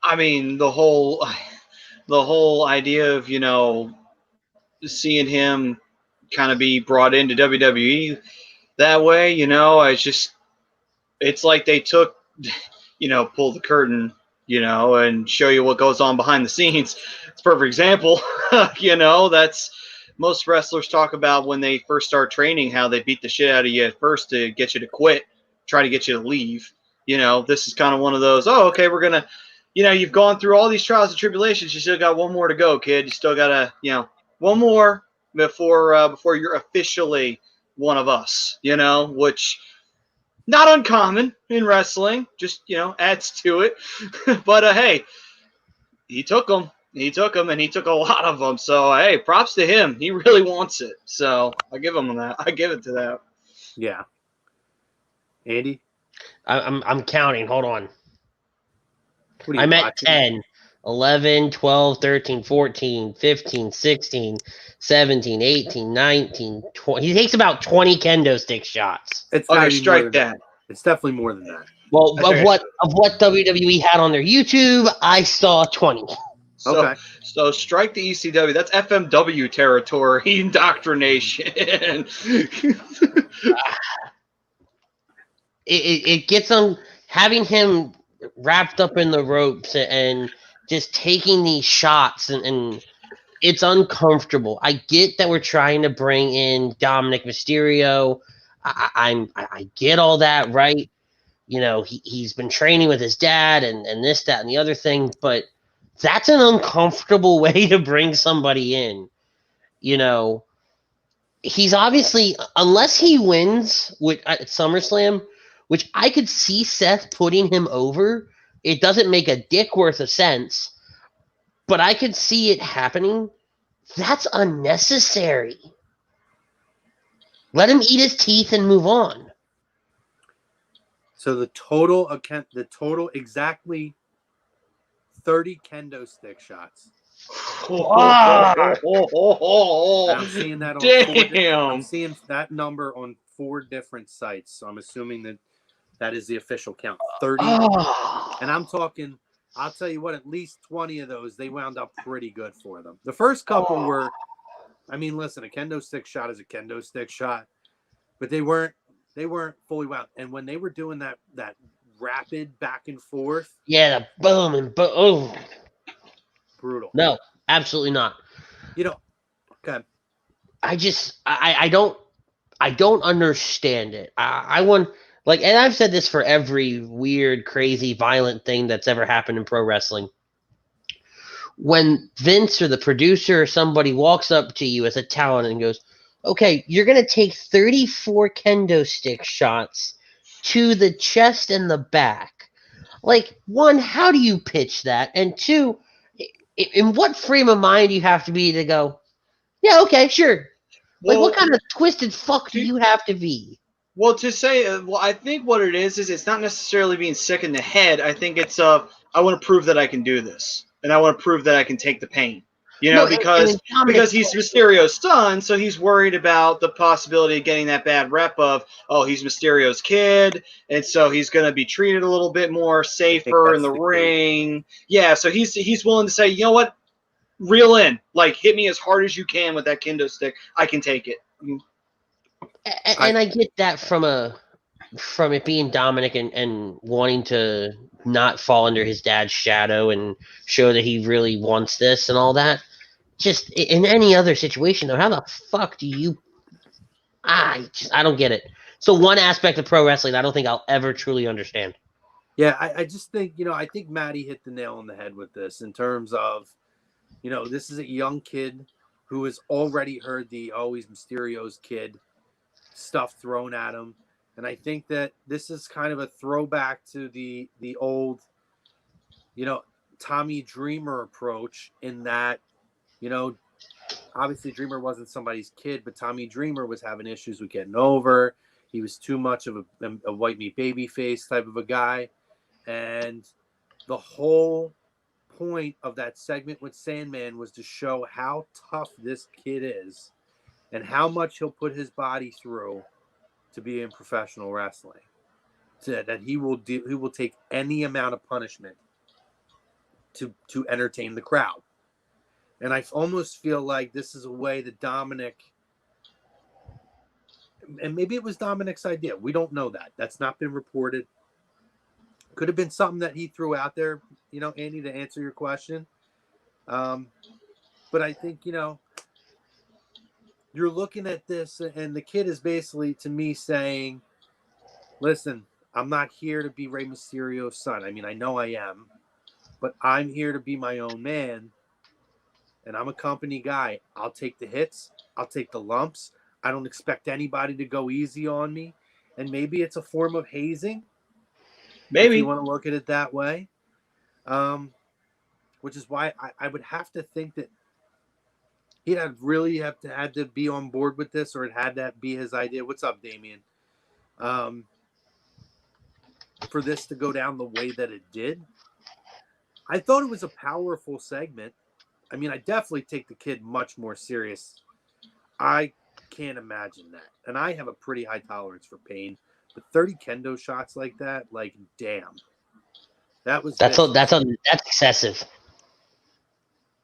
S2: I mean, the whole idea of, seeing him kind of be brought into WWE that way, it's like they took, pull the curtain, and show you what goes on behind the scenes. It's a perfect example. That's most wrestlers talk about when they first start training, how they beat the shit out of you at first to get you to quit, try to get you to leave. This is kind of one of those, oh, okay, we're going to, you've gone through all these trials and tribulations. You still got one more to go, kid. You still got to, one more before you're officially one of us, which not uncommon in wrestling, just, adds to it. But, hey, he took them. He took them, and he took a lot of them. So, hey, props to him. He really wants it. So I give him that. I give it to that.
S1: Yeah. Andy?
S3: I'm counting. Hold on.
S1: What are you
S3: I'm at
S1: watching?
S3: 10, 11, 12, 13, 14, 15, 16, 17, 18, 19, 20. He takes about 20 kendo stick shots.
S1: It's
S2: Okay,
S1: gotta be more
S2: strike
S1: than
S2: that.
S1: It's definitely more than that.
S3: Well,
S2: I think
S3: of what WWE had on their YouTube, I saw 20.
S1: Okay.
S2: So strike the ECW. That's FMW territory, indoctrination.
S3: It gets on having him wrapped up in the ropes and just taking these shots and it's uncomfortable. I get that we're trying to bring in Dominic Mysterio. I get all that, right? He's been training with his dad and this, that, and the other thing, but that's an uncomfortable way to bring somebody in. He's obviously, unless he wins at SummerSlam, which I could see Seth putting him over, it doesn't make a dick worth of sense, but I could see it happening. That's unnecessary. Let him eat his teeth and move on.
S1: So the total exactly 30 kendo stick shots. And I'm seeing that on I'm seeing that number on 4 different sites. So I'm assuming that is the official count. 30. And I'm talking, I'll tell you what, at least 20 of those, they wound up pretty good for them. The first couple were, I mean, listen, a kendo stick shot is a kendo stick shot, but they weren't fully wound. And when they were doing that rapid back and forth,
S3: yeah, the boom and boom. Oh.
S1: Brutal.
S3: No, absolutely not.
S1: Okay.
S3: I don't understand it. I want, like, and I've said this for every weird, crazy, violent thing that's ever happened in pro wrestling. When Vince or the producer or somebody walks up to you as a talent and goes, okay, you're going to take 34 kendo stick shots to the chest and the back. Like, one, how do you pitch that? And two, in what frame of mind do you have to be to go, yeah, okay, sure. Like, what kind of twisted fuck do you have to be?
S2: Well, to say, I think what it is it's not necessarily being sick in the head. I think it's, I want to prove that I can do this, and I want to prove that I can take the pain. Because he's Mysterio's son, so he's worried about the possibility of getting that bad rep of, oh, he's Mysterio's kid, and so he's going to be treated a little bit more safer in the ring. Yeah, so he's willing to say, you know what, reel in, like, hit me as hard as you can with that kendo stick. I can take it.
S3: And I get that from it being Dominic and wanting to not fall under his dad's shadow and show that he really wants this and all that. Just in any other situation, though, how the fuck do you? I don't get it. So one aspect of pro wrestling I don't think I'll ever truly understand.
S1: Yeah, I just think, I think Maddie hit the nail on the head with this in terms of, this is a young kid who has already heard the always Mysterio's kid stuff thrown at him. And I think that this is kind of a throwback to the old, Tommy Dreamer approach in that, obviously Dreamer wasn't somebody's kid, but Tommy Dreamer was having issues with getting over. He was too much of a white meat baby face type of a guy. And the whole point of that segment with Sandman was to show how tough this kid is and how much he'll put his body through to be in professional wrestling. So that he will take any amount of punishment to entertain the crowd. And I almost feel like this is a way that Dominic, and maybe it was Dominic's idea. We don't know that. That's not been reported. Could have been something that he threw out there, Andy, to answer your question. But I think, you're looking at this and the kid is basically to me saying, listen, I'm not here to be Rey Mysterio's son. I mean, I know I am, but I'm here to be my own man. And I'm a company guy. I'll take the hits. I'll take the lumps. I don't expect anybody to go easy on me. And maybe it's a form of hazing.
S2: Maybe
S1: if you want to look at it that way. Which is why I would have to think that he'd had to be on board with this, or it had to be his idea. What's up, Damien? For this to go down the way that it did. I thought it was a powerful segment. I mean, I definitely take the kid much more serious. I can't imagine that. And I have a pretty high tolerance for pain. But 30 kendo shots like that, like, damn. That's
S3: excessive.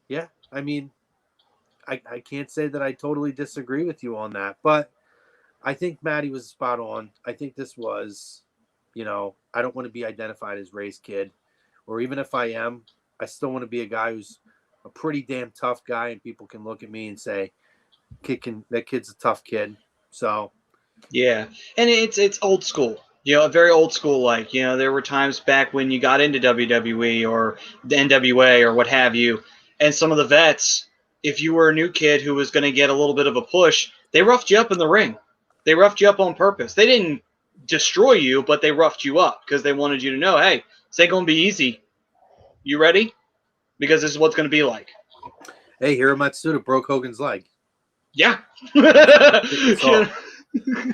S1: Yeah, I mean, I can't say that I totally disagree with you on that. But I think Maddie was spot on. I think this was, I don't want to be identified as Ray's kid. Or even if I am, I still want to be a guy who's a pretty damn tough guy, and people can look at me and say, that kid's a tough kid. So,
S2: yeah, and it's old school, very old school. Like, there were times back when you got into WWE or the NWA or what have you, and some of the vets, if you were a new kid who was going to get a little bit of a push, they roughed you up in the ring. They roughed you up on purpose. They didn't destroy you, but they roughed you up because they wanted you to know, hey, this ain't going to be easy. You ready? Because this is what's going to be like.
S1: Hey, Hiro Matsuda broke Hogan's leg.
S2: Yeah.
S1: I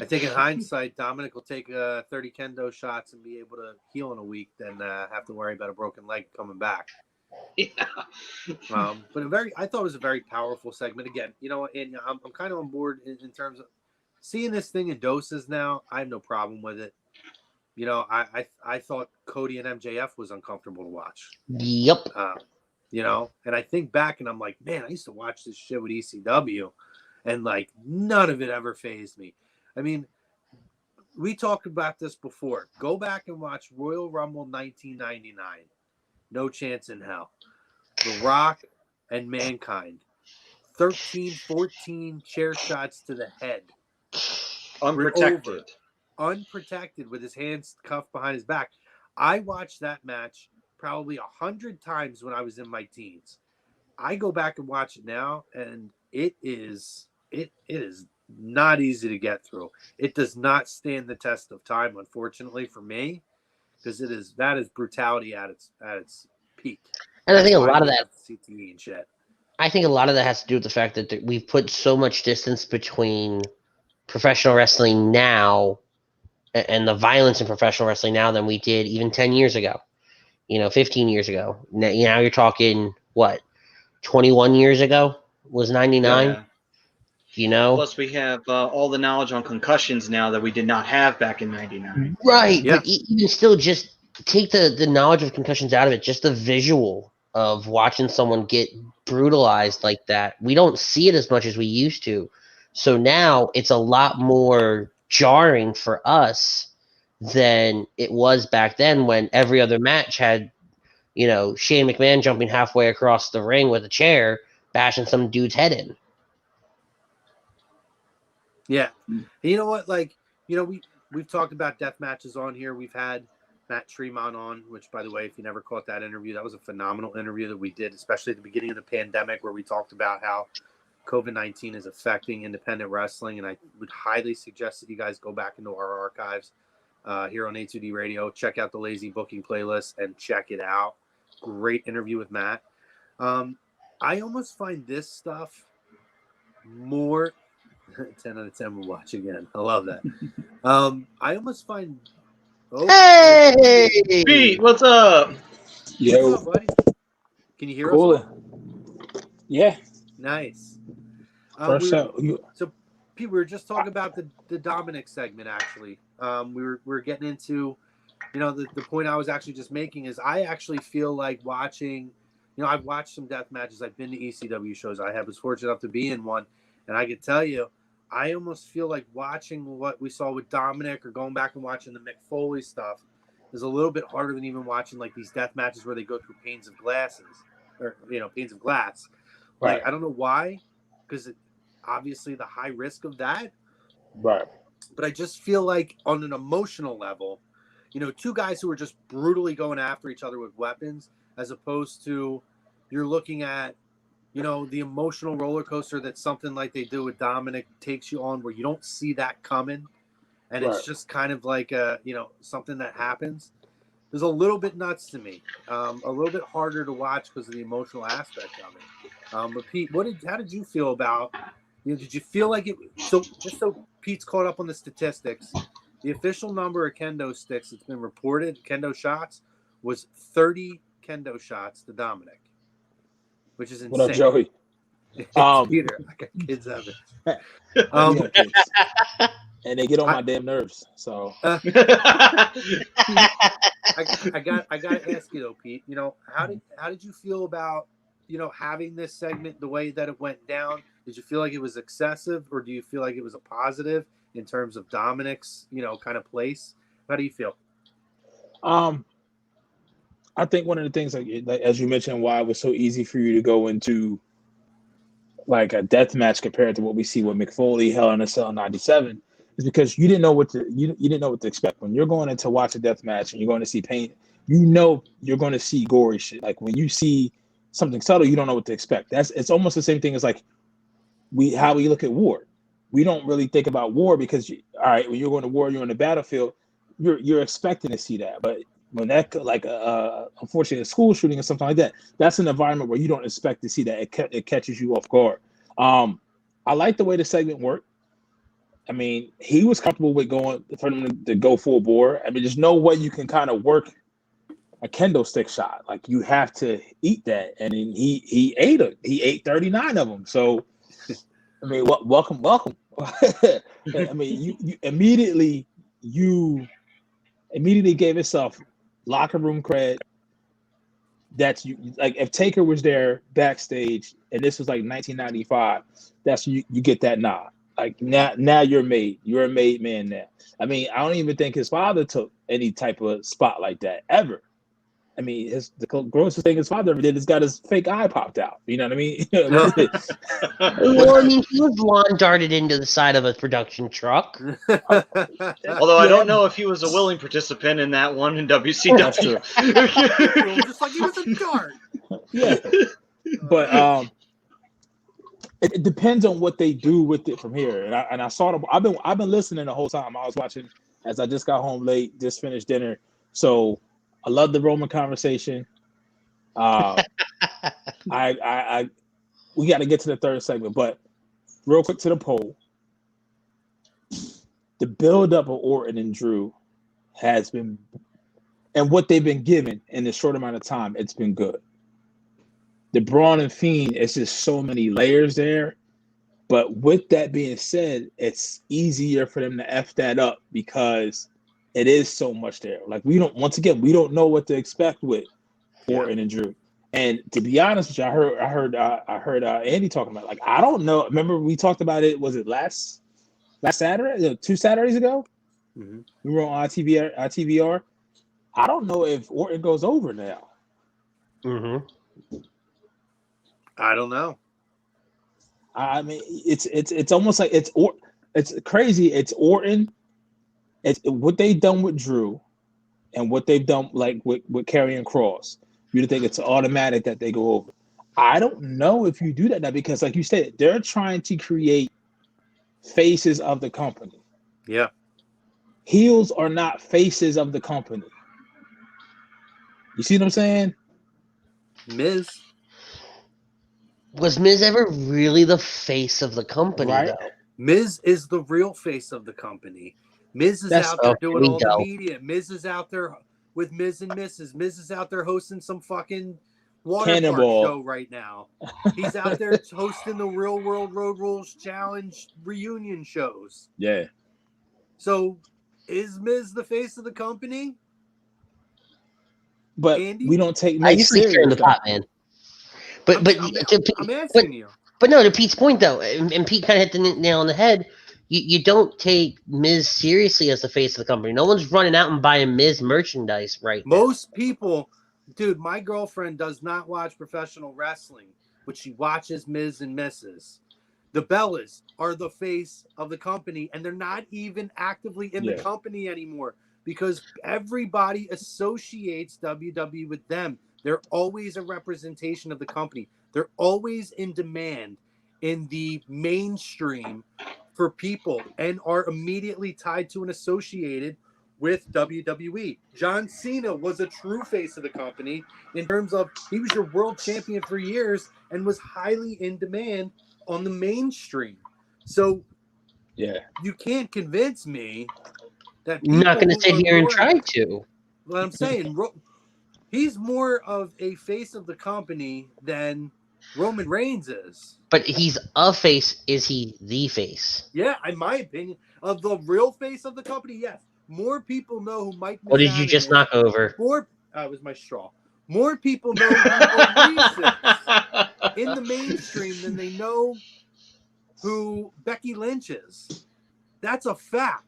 S1: think in hindsight, Dominic will take 30 kendo shots and be able to heal in a week than have to worry about a broken leg coming back.
S2: Yeah.
S1: But I thought it was a very powerful segment. Again, and I'm kind of on board in terms of seeing this thing in doses now. I have no problem with it. I thought Cody and MJF was uncomfortable to watch.
S3: Yep.
S1: And I think back and I'm like, man, I used to watch this shit with ECW and like none of it ever fazed me. I mean, we talked about this before. Go back and watch Royal Rumble 1999. No Chance in Hell. The Rock and Mankind. 13, 14 chair shots to the head. Unprotected with his hands cuffed behind his back. I watched that match probably 100 times when I was in my teens. I go back and watch it now, and it is not easy to get through. It does not stand the test of time, unfortunately for me, because that is brutality at its peak.
S3: And I think a lot of that
S1: CTE and shit.
S3: I think a lot of that has to do with the fact that we've put so much distance between professional wrestling now and the violence in professional wrestling now than we did even 10 years ago, 15 years ago. Now you're talking, what, 21 years ago was 99?
S2: Yeah. Plus we have all the knowledge on concussions now that we did not have back in 99.
S3: Right,
S1: yeah.
S3: But even still, just take the knowledge of concussions out of it, just the visual of watching someone get brutalized like that. We don't see it as much as we used to. So now it's a lot more jarring for us than it was back then when every other match had, Shane McMahon jumping halfway across the ring with a chair, bashing some dude's head in.
S1: Yeah. And you know what? Like, we've talked about death matches on here. We've had Matt Tremont on, which, by the way, if you never caught that interview, that was a phenomenal interview that we did, especially at the beginning of the pandemic, where we talked about how COVID-19 is affecting independent wrestling. And I would highly suggest that you guys go back into our archives here on A2D Radio, check out the Lazy Booking playlist and check it out. Great interview with Matt. I almost find this stuff more 10 out of 10 will watch again. I love that. I almost find
S3: Hey!
S2: Pete, what's up?
S1: Yo. What's up, buddy? Can you hear us?
S5: Cool. Yeah.
S1: Nice.
S5: First show.
S1: So, Pete, we were just talking about the Dominic segment. Actually, we were getting into, the point I was actually just making is I actually feel like watching. I've watched some death matches. I've been to ECW shows. Was fortunate enough to be in one, and I could tell you, I almost feel like watching what we saw with Dominic or going back and watching the Mick Foley stuff is a little bit harder than even watching like these death matches where they go through panes of glass. Like, I don't know why, because obviously the high risk of that.
S5: Right.
S1: But I just feel like on an emotional level, two guys who are just brutally going after each other with weapons, as opposed to you're looking at, the emotional roller coaster that something like they do with Dominic takes you on, where you don't see that coming. And it's just kind of like, something that happens. It was a little bit nuts to me, a little bit harder to watch because of the emotional aspect of it. But Pete, how did you feel about, did you feel like it? So just so Pete's caught up on the statistics, the official number of kendo sticks that's been reported, kendo shots, was 30 kendo shots to Dominic, which is insane.
S5: What up, Joey?
S1: Peter, I got kids of it.
S5: And they get on my damn nerves. So
S1: I got to ask you though, Pete. How did you feel about having this segment the way that it went down? Did you feel like it was excessive, or do you feel like it was a positive in terms of Dominic's kind of place? How do you feel?
S5: I think one of the things, like as you mentioned, why it was so easy for you to go into like a death match compared to what we see with Mick Foley, Hell in a Cell '97, is because you didn't know what to expect. When you're going in to watch a death match and you're going to see pain, you're going to see gory shit. Like when you see something subtle, you don't know what to expect. It's almost the same thing as like how we look at war. We don't really think about war because all right, when you're going to war, you're on the battlefield, you're expecting to see that. But when that unfortunately a school shooting or something like that, that's an environment where you don't expect to see that. It catches you off guard. I like the way the segment worked. I mean, he was comfortable with going for him to go full bore. I mean, there's no way you can kind of work a kendo stick shot. Like you have to eat that, and then he ate it. He ate 39 of them. So, I mean, welcome. I mean, you immediately gave yourself locker room cred. That's you. Like if Taker was there backstage, and this was like 1995, that's you get that nod. Like now you're made. You're a made man now. I mean, I don't even think his father took any type of spot like that ever. I mean, the grossest thing his father ever did is got his fake eye popped out. You know what I mean?
S3: Well, I mean, he was lawn darted into the side of a production truck.
S2: Although I don't know if he was a willing participant in that one in WCW.
S1: Just like he was a dart.
S5: Yeah, but it depends on what they do with it from here. And I saw them. I've been listening the whole time. I was watching as I just got home late, just finished dinner. So I love the Roman conversation. We got to get to the third segment, but real quick to the poll. The build-up of Orton and Drew has been, and what they've been given in this short amount of time, it's been good. The Braun and Fiend, it's just so many layers there. But with that being said, it's easier for them to F that up because it is so much there. Like we don't know what to expect with Orton and Drew. And to be honest with you, I heard Andy talking about it. Like I don't know. Remember we talked about it? Was it last Saturday? 2 Saturdays ago? Mm-hmm. We were on ITVR. I don't know if Orton goes over now.
S3: Mm-hmm.
S1: I don't know.
S5: I mean, it's almost like it's crazy. It's Orton. It's what they've done with Drew, and what they've done like with Karrion Kross. You'd think it's automatic that they go over. I don't know if you do that now because, like you said, they're trying to create faces of the company.
S1: Yeah,
S5: heels are not faces of the company. You see what I'm saying?
S1: Miz.
S3: Was Miz ever really the face of the company,
S5: right?
S3: though?
S1: Miz is the real face of the company. Miz is out there doing all the media. Miz is out there with Miz and Mrs. Miz is out there hosting some fucking water
S5: Cannonball.
S1: park show right now. He's out there hosting the Real World Road Rules Challenge reunion shows.
S5: Yeah.
S1: So, is Miz the face of the company?
S5: But
S1: Andy?
S5: we don't take
S3: I
S5: Miz
S3: usually stir in
S5: serious.
S3: the pot, man. But
S1: I'm asking you.
S3: But no, to Pete's point though, and Pete kind of hit the nail on the head. You don't take Miz seriously as the face of the company. No one's running out and buying Miz merchandise right now.
S1: Most people, dude, my girlfriend does not watch professional wrestling, but she watches Miz and Mrs. The Bellas are the face of the company, and they're not even actively in the company anymore because everybody associates WWE with them. They're always a representation of the company. They're always in demand in the mainstream for people and are immediately tied to and associated with WWE. John Cena was a true face of the company in terms of he was your world champion for years and was highly in demand on the mainstream. So you can't convince me that
S3: I'm not going to sit here and
S1: more,
S3: try to.
S1: What I'm saying, he's more of a face of the company than Roman Reigns is.
S3: But he's a face. Is he the face?
S1: Yeah, in my opinion, of the real face of the company, yes. More people know who Mike Mizanin
S3: What did you just
S1: is.
S3: knock over?
S1: It was my straw. More people know who Maurice is in the mainstream than they know who Becky Lynch is. That's a fact.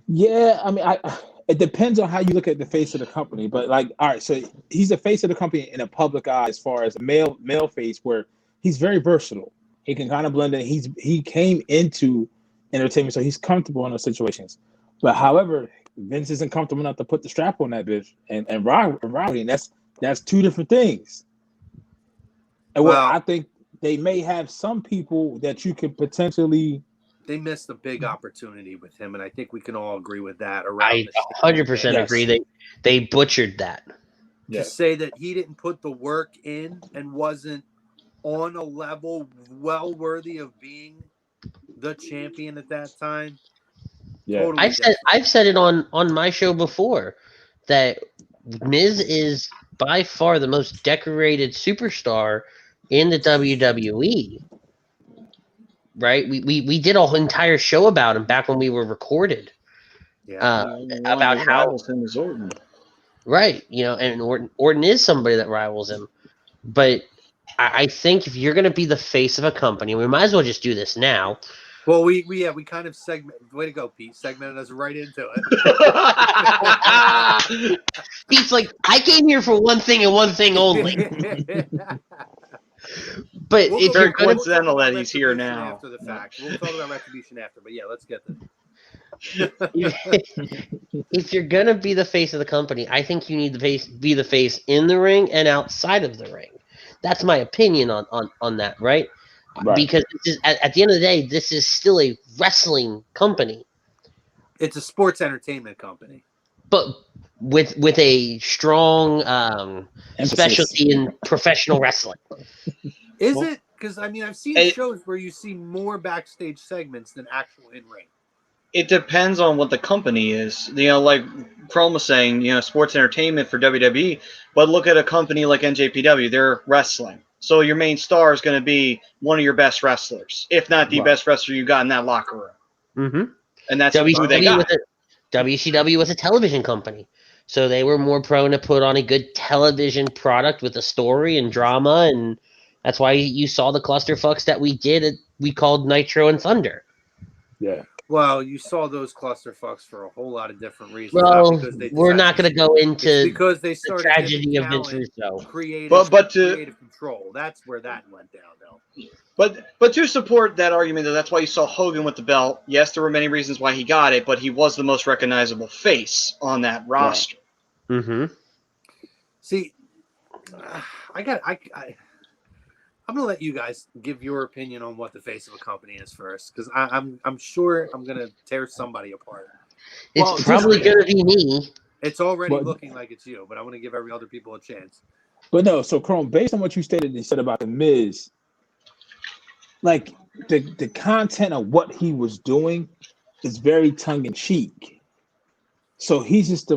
S5: Yeah, I mean, it depends on how you look at the face of the company. But like, all right, so he's the face of the company in a public eye as far as a male face, where he's very versatile. He can kind of blend in. He came into entertainment, so he's comfortable in those situations. But however, Vince isn't comfortable enough to put the strap on that bitch and Rowdy, and that's two different things. And what I think they may have some people that you could potentially.
S1: They missed a big opportunity with him, and I think we can all agree with that.
S3: I 100% agree. They butchered that.
S1: To say that he didn't put the work in and wasn't on a level well worthy of being the champion at that time.
S5: Yeah,
S1: totally
S3: I've said it on my show before that Miz is by far the most decorated superstar in the WWE. Right? We did a whole entire show about him back when we were recorded. About how
S2: rivals him is Orton.
S3: Right, and Orton is somebody that rivals him. But I think if you're going to be the face of a company, we might as well just do this now.
S1: Well, we kind of segment. Way to go, Pete! Segmented us right into it.
S3: Pete's like, I came here for one thing and one thing only. But
S2: it's very coincidental that he's here now.
S1: After the fact, we'll talk about Retribution after. But yeah, let's get this.
S3: If you're gonna be the face of the company, I think you need to be the face in the ring and outside of the ring. That's my opinion on that, right? Because this is, at the end of the day, this is still a wrestling company.
S1: It's a sports entertainment company,
S3: but with a strong specialty in professional wrestling.
S1: Is it? Because I mean, I've seen shows where you see more backstage segments than actual in ring.
S2: It depends on what the company is. Like Chrome was saying, sports entertainment for WWE. But look at a company like NJPW. They're wrestling. So your main star is going to be one of your best wrestlers, if not the best wrestler you got in that locker room.
S3: Mm-hmm.
S2: And that's who they got.
S3: WCW was a television company. So they were more prone to put on a good television product with a story and drama. And that's why you saw the clusterfucks that we called Nitro and Thunder.
S5: Yeah.
S1: Well, you saw those clusterfucks for a whole lot of different reasons.
S3: Well, we're not going to go into
S1: because they started
S3: the tragedy of Vince Russo.
S1: Creative control. That's where that went down, though.
S2: But to support that argument, that's why you saw Hogan with the belt. Yes, there were many reasons why he got it, but he was the most recognizable face on that roster.
S3: Right. Mm-hmm.
S1: See, I'm gonna let you guys give your opinion on what the face of a company is first, because I'm sure I'm gonna tear somebody apart.
S3: It's probably gonna be me.
S1: It's already looking like it's you, but I want to give every other people a chance.
S5: But no, so Chrome, based on what you said about the Miz, like the content of what he was doing is very tongue in cheek. So he's just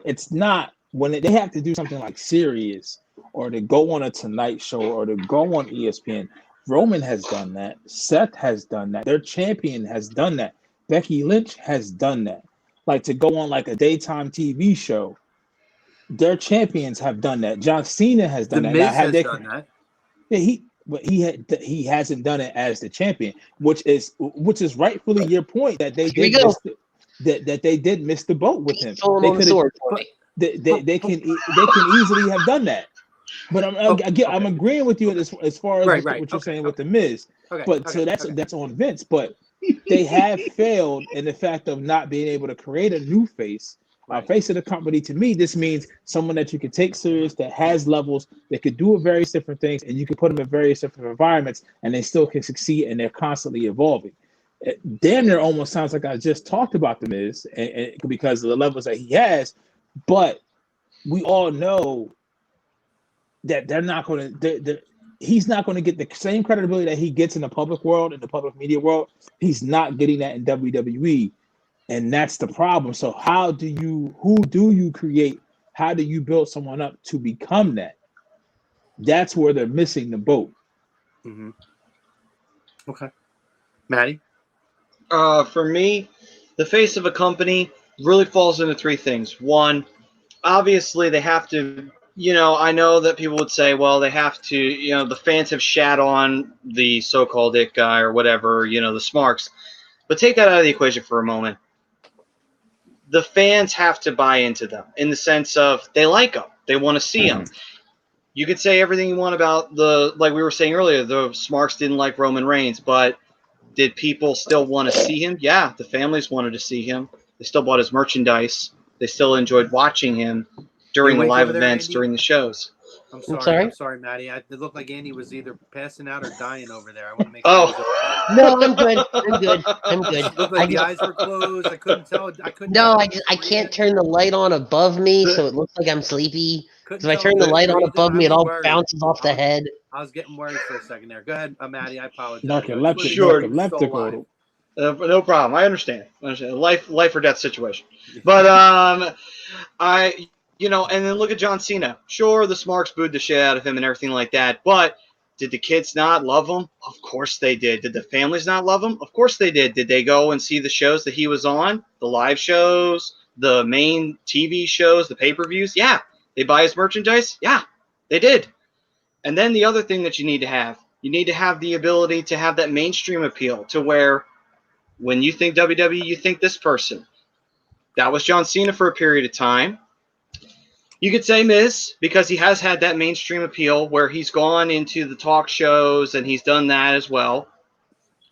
S5: it's not when they have to do something like Sirius or to go on a Tonight Show or to go on ESPN, Roman has done that. Seth has done that. Their champion has done that. Becky Lynch has done that. Like to go on like a daytime TV show, their champions have done that. John Cena has
S1: The
S5: done that. Now,
S1: Miz has done that.
S5: Yeah, he hasn't done it as the champion, which is rightfully your point that they
S3: Here we
S5: did
S3: go.
S5: that they did miss the boat with him.
S3: Pulling
S5: They
S3: on the
S5: could
S3: sword for me.
S5: they can easily have done that. But I'm agreeing with you as far as what you're saying with the Miz. So that's on Vince. But they have failed in the fact of not being able to create a new face. Face of the company, to me, this means someone that you can take serious, that has levels, that could do various different things, and you can put them in various different environments, and they still can succeed, and they're constantly evolving. Damn near almost sounds like I just talked about the Miz, and because of the levels that he has, but we all know that they're not going to. He's not going to get the same credibility that he gets in the public world, in the public media world. He's not getting that in WWE. And that's the problem. So who do you create? How do you build someone up to become that? That's where they're missing the boat.
S1: Mm-hmm. Okay. Maddie?
S2: For me, the face of a company really falls into three things. One, obviously they have to, I know that people would say, well, they have to, the fans have shat on the so-called it guy or whatever, the smarks. But take that out of the equation for a moment. The fans have to buy into them in the sense of they like them. They want to see them. You could say everything you want about like we were saying earlier, the Smarks didn't like Roman Reigns, but did people still want to see him? Yeah, the families wanted to see him. They still bought his merchandise. They still enjoyed watching him during the live events, during the shows.
S1: I'm sorry, Maddie. It looked like Andy was either passing out or dying over there. I want to make sure.
S3: Oh, no, I'm good. I'm good.
S1: It looked like the eyes were closed. I couldn't tell.
S3: I can't turn the light on above me, so it looks like I'm sleepy. Because if I turn the light on above me, it all bounces off the head.
S1: I was getting worried for a second there. Go ahead, Maddie. I apologize.
S5: Narcoleptic.
S2: No problem. I understand. Life or death situation. But and then look at John Cena. Sure, the Smarks booed the shit out of him and everything like that, but did the kids not love him? Of course they did. Did the families not love him? Of course they did. Did they go and see the shows that he was on? The live shows, the main TV shows, the pay-per-views? Yeah. They buy his merchandise? Yeah, they did. And then the other thing that you need to have the ability to have that mainstream appeal to where when you think WWE, you think this person. That was John Cena for a period of time. You could say Miz because he has had that mainstream appeal where he's gone into the talk shows and he's done that as well.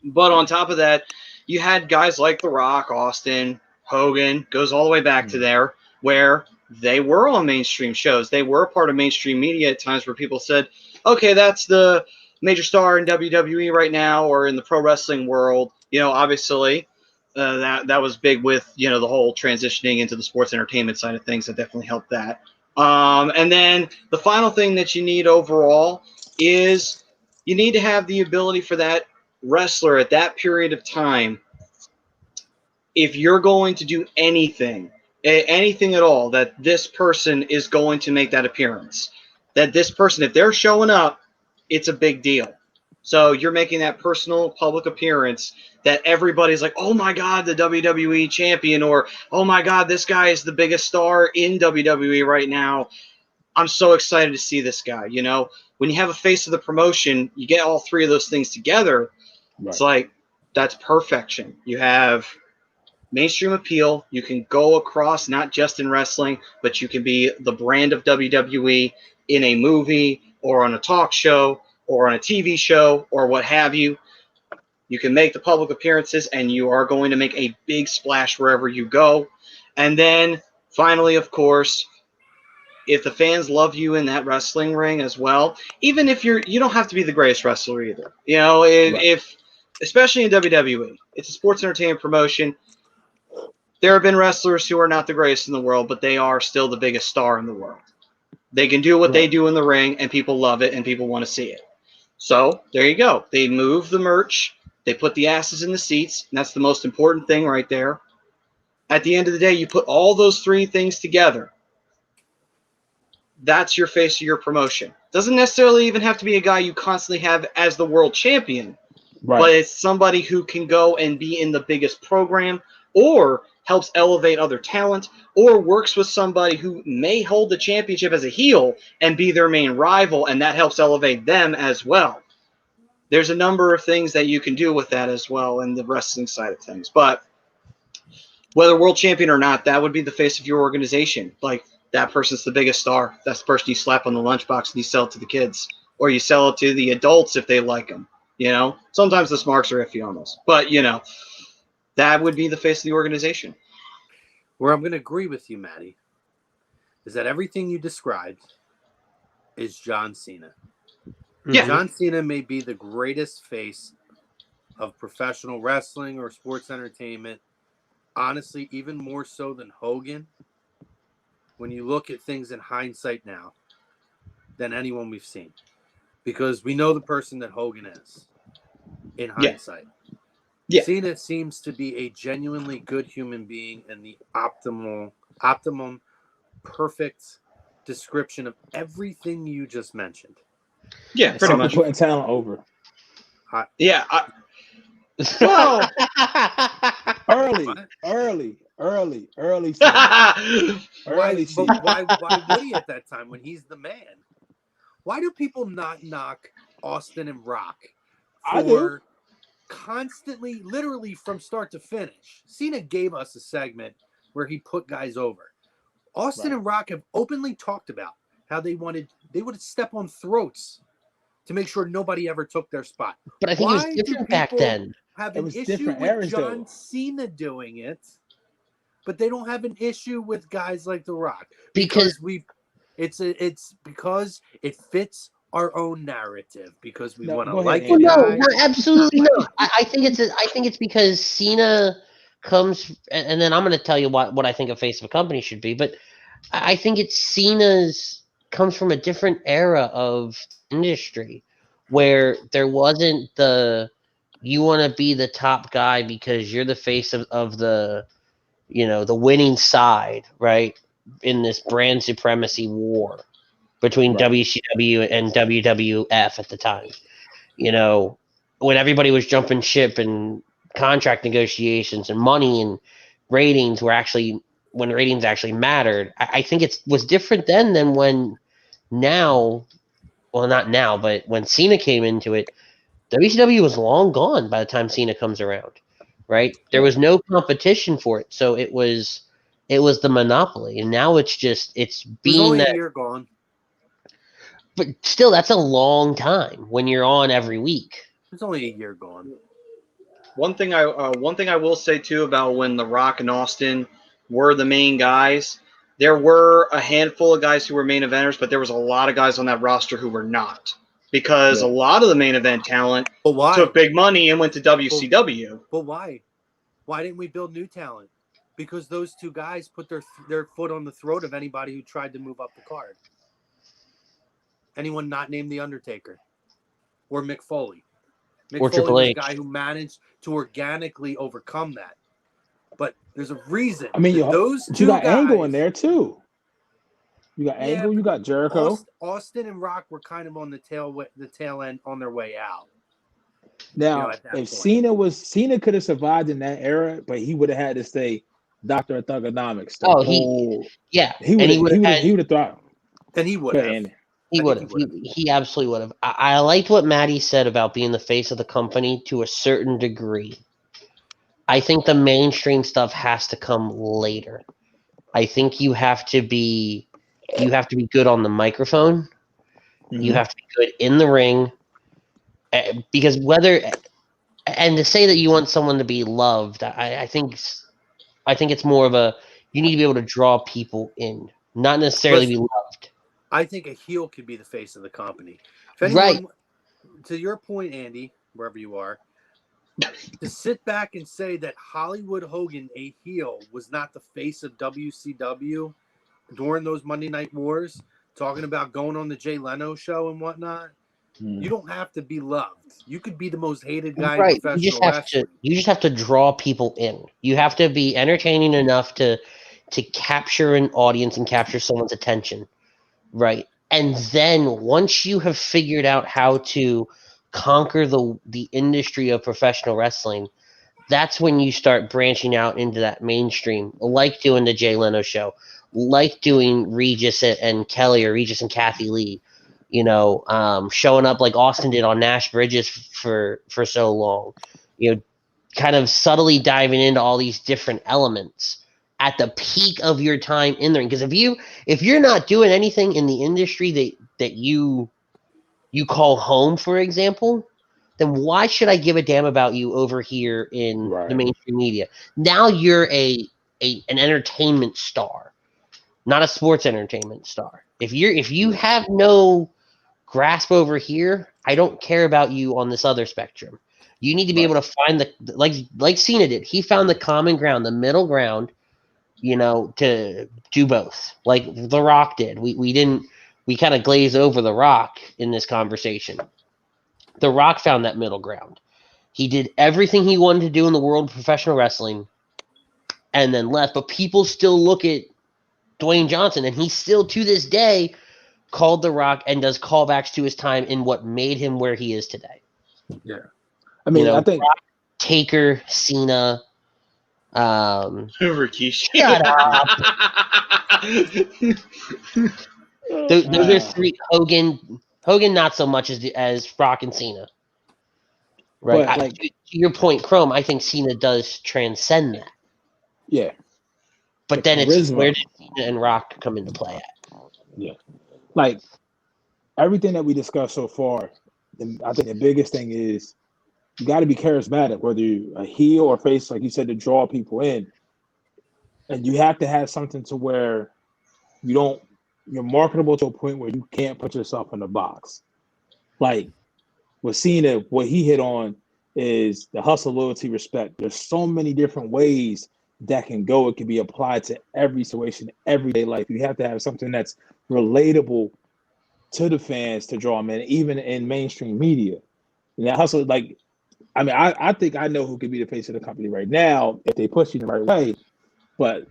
S2: But on top of that, you had guys like The Rock, Austin, Hogan, goes all the way back to there, where they were on mainstream shows. They were part of mainstream media at times where people said, okay, that's the major star in WWE right now or in the pro wrestling world. Obviously, that was big with, the whole transitioning into the sports entertainment side of things. That definitely helped that. And then the final thing that you need overall is you need to have the ability for that wrestler at that period of time, if you're going to do anything at all, that this person is going to make that appearance. That this person, if they're showing up, it's a big deal. So you're making that personal public appearance that everybody's like, oh my God, the WWE champion, or oh my God, this guy is the biggest star in WWE right now. I'm so excited to see this guy. When you have a face of the promotion, you get all three of those things together. Right. It's like, that's perfection. You have mainstream appeal. You can go across not just in wrestling, but you can be the brand of WWE in a movie or on a talk show or on a TV show or what have you. You can make the public appearances and you are going to make a big splash wherever you go. And then finally, of course, if the fans love you in that wrestling ring as well, even if you don't have to be the greatest wrestler either. If especially in WWE, it's a sports entertainment promotion. There have been wrestlers who are not the greatest in the world, but they are still the biggest star in the world. They can do what they do in the ring, and people love it, and people want to see it. So there you go. They move the merch. They put the asses in the seats, and that's the most important thing right there. At the end of the day, you put all those three things together, that's your face of your promotion. Doesn't necessarily even have to be a guy you constantly have as the world champion,
S5: Right.
S2: but it's somebody who can go and be in the biggest program, or helps elevate other talent, or works with somebody who may hold the championship as a heel and be their main rival, and that helps elevate them as well. There's a number of things that you can do with that as well in the wrestling side of things. But whether world champion or not, that would be the face of your organization. Like, that person's the biggest star. That's the person you slap on the lunchbox and you sell it to the kids. Or you sell it to the adults if they like them. You know? Sometimes the smarks are iffy on those. But, you know, that would be the face of the organization.
S1: Where I'm going to agree with you, Matty, is that everything you described is John Cena.
S2: Yeah.
S1: John Cena may be the greatest face of professional wrestling or sports entertainment. Honestly, even more so than Hogan, when you look at things in hindsight now, than anyone we've seen. Because we know the person that Hogan is in hindsight.
S2: Yeah.
S1: Cena seems to be a genuinely good human being and the optimum, perfect description of everything you just mentioned.
S2: Yeah, pretty much.
S5: Putting talent over.
S2: Yeah. Well,
S5: Early.
S1: Why
S5: Cena.
S1: would he at that time when he's the man? Why do people not knock Austin and Rock
S5: I do.
S1: for constantly, literally from start to finish? Cena gave us a segment where he put guys over. Austin and Rock have openly talked about how they would step on throats to make sure nobody ever took their spot.
S3: But I think it was different back then.
S1: Have
S5: It
S1: an
S5: was
S1: issue
S5: different
S1: with
S5: eras,
S1: John
S5: though.
S1: Cena doing it, but they don't have an issue with guys like The Rock
S3: Because
S1: it's because it fits our own narrative, because we
S5: No,
S1: want to
S5: go ahead,
S1: like
S5: Andy.
S1: the
S3: no,
S1: guy.
S3: no, absolutely no. I think it's because Cena comes, and then I'm going to tell you what I think a face of a company should be. But I think it's Cena's comes from a different era of industry where there wasn't the you want to be the top guy because you're the face of the the winning side, right? In this brand supremacy war between
S5: Right.
S3: WCW and WWF at the time. When everybody was jumping ship and contract negotiations and money and ratings were actually when ratings actually mattered. I think it was different then than when now. Well, not now, but when Cena came into it, WCW was long gone by the time Cena comes around, right? There was no competition for it, so it was the monopoly, and now it's
S1: There's
S3: being
S1: only
S3: that.
S1: a year gone.
S3: But still, that's a long time when you're on every week.
S1: There's only a year gone.
S2: one thing I will say too about when The Rock and Austin were the main guys, there were a handful of guys who were main eventers, but there was a lot of guys on that roster who were not, because a lot of the main event talent
S1: But why?
S2: took big money and went to WCW.
S1: But why? Why didn't we build new talent? Because those two guys put their foot on the throat of anybody who tried to move up the card. Anyone not named The Undertaker or Mick Foley. Mick
S3: Or
S1: Foley
S3: Triple
S1: was a
S3: H.
S1: guy who managed to organically overcome that. But there's a reason.
S5: I mean,
S1: that those
S5: you
S1: two
S5: got
S1: guys,
S5: Angle in there too. You got Angle. You got Jericho.
S1: Austin and Rock were kind of on the tail end on their way out.
S5: Now,
S1: at that
S5: if
S1: point.
S5: Cena could have survived in that era, but he would have had to stay Doctor of Thugonomics.
S3: He
S5: would have thought.
S1: And he would
S5: Go
S1: have.
S5: ahead, Andy.
S3: He would have. He absolutely would have. I liked what Maddie said about being the face of the company to a certain degree. I think the mainstream stuff has to come later. I think you have to be good on the microphone.
S5: Mm-hmm.
S3: You have to be good in the ring. Because and to say that you want someone to be loved, I think it's more of a you need to be able to draw people in, not necessarily be loved.
S1: I think a heel could be the face of the company. If anyone, to your point, Andy, wherever you are, to sit back and say that Hollywood Hogan, a heel, was not the face of WCW during those Monday Night Wars, talking about going on the Jay Leno show and whatnot, you don't have to be loved. You could be the most hated guy in professional wrestling.
S3: You just have to draw people in. You have to be entertaining enough to capture an audience and capture someone's attention. right? And then once you have figured out how to conquer the industry of professional wrestling, that's when you start branching out into that mainstream, like doing the Jay Leno show, like doing Regis and Kelly or Regis and Kathy Lee, showing up like Austin did on Nash Bridges for so long, kind of subtly diving into all these different elements at the peak of your time in the ring. Because if you're not doing anything in the industry that you call home, for example, then why should I give a damn about you over here in the mainstream media? Now you're an entertainment star, not a sports entertainment star. If you have no grasp over here, I don't care about you on this other spectrum. You need to be able to find like Cena did. He found the common ground, the middle ground, to do both. Like The Rock did. We kind of glaze over The Rock in this conversation. The Rock found that middle ground. He did everything he wanted to do in the world of professional wrestling and then left. But people still look at Dwayne Johnson, and he still, to this day, called The Rock and does callbacks to his time in what made him where he is today.
S5: Yeah. I mean, I think
S3: Rock, Taker, Cena,
S2: Rikishi.
S3: Shut up. Those are three. Hogan, not so much as Rock and Cena. Right.
S5: But
S3: to your point, Chrome, I think Cena does transcend that.
S5: Yeah.
S3: But then it's where did Cena and Rock come into play at?
S5: Yeah. Like everything that we discussed so far, I think the biggest thing is you got to be charismatic, whether you're a heel or face, like you said, to draw people in. And you have to have something to where you're marketable to a point where you can't put yourself in a box. Like with Cena, what he hit on is the hustle, loyalty, respect. There's so many different ways that can go. It can be applied to every situation, everyday life. You have to have something that's relatable to the fans to draw them in, even in mainstream media. And that hustle, I think I know who could be the face of the company right now if they push you the right way. But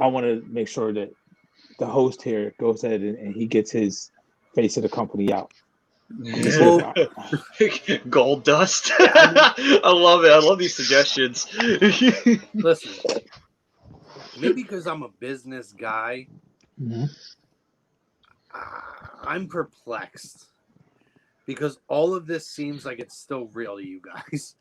S5: I want to make sure that the host here goes ahead and he gets his face of the company out.
S2: Gold dust. I love it. I love these suggestions.
S1: Listen, maybe because I'm a business guy, I'm perplexed because all of this seems like it's still real to you guys.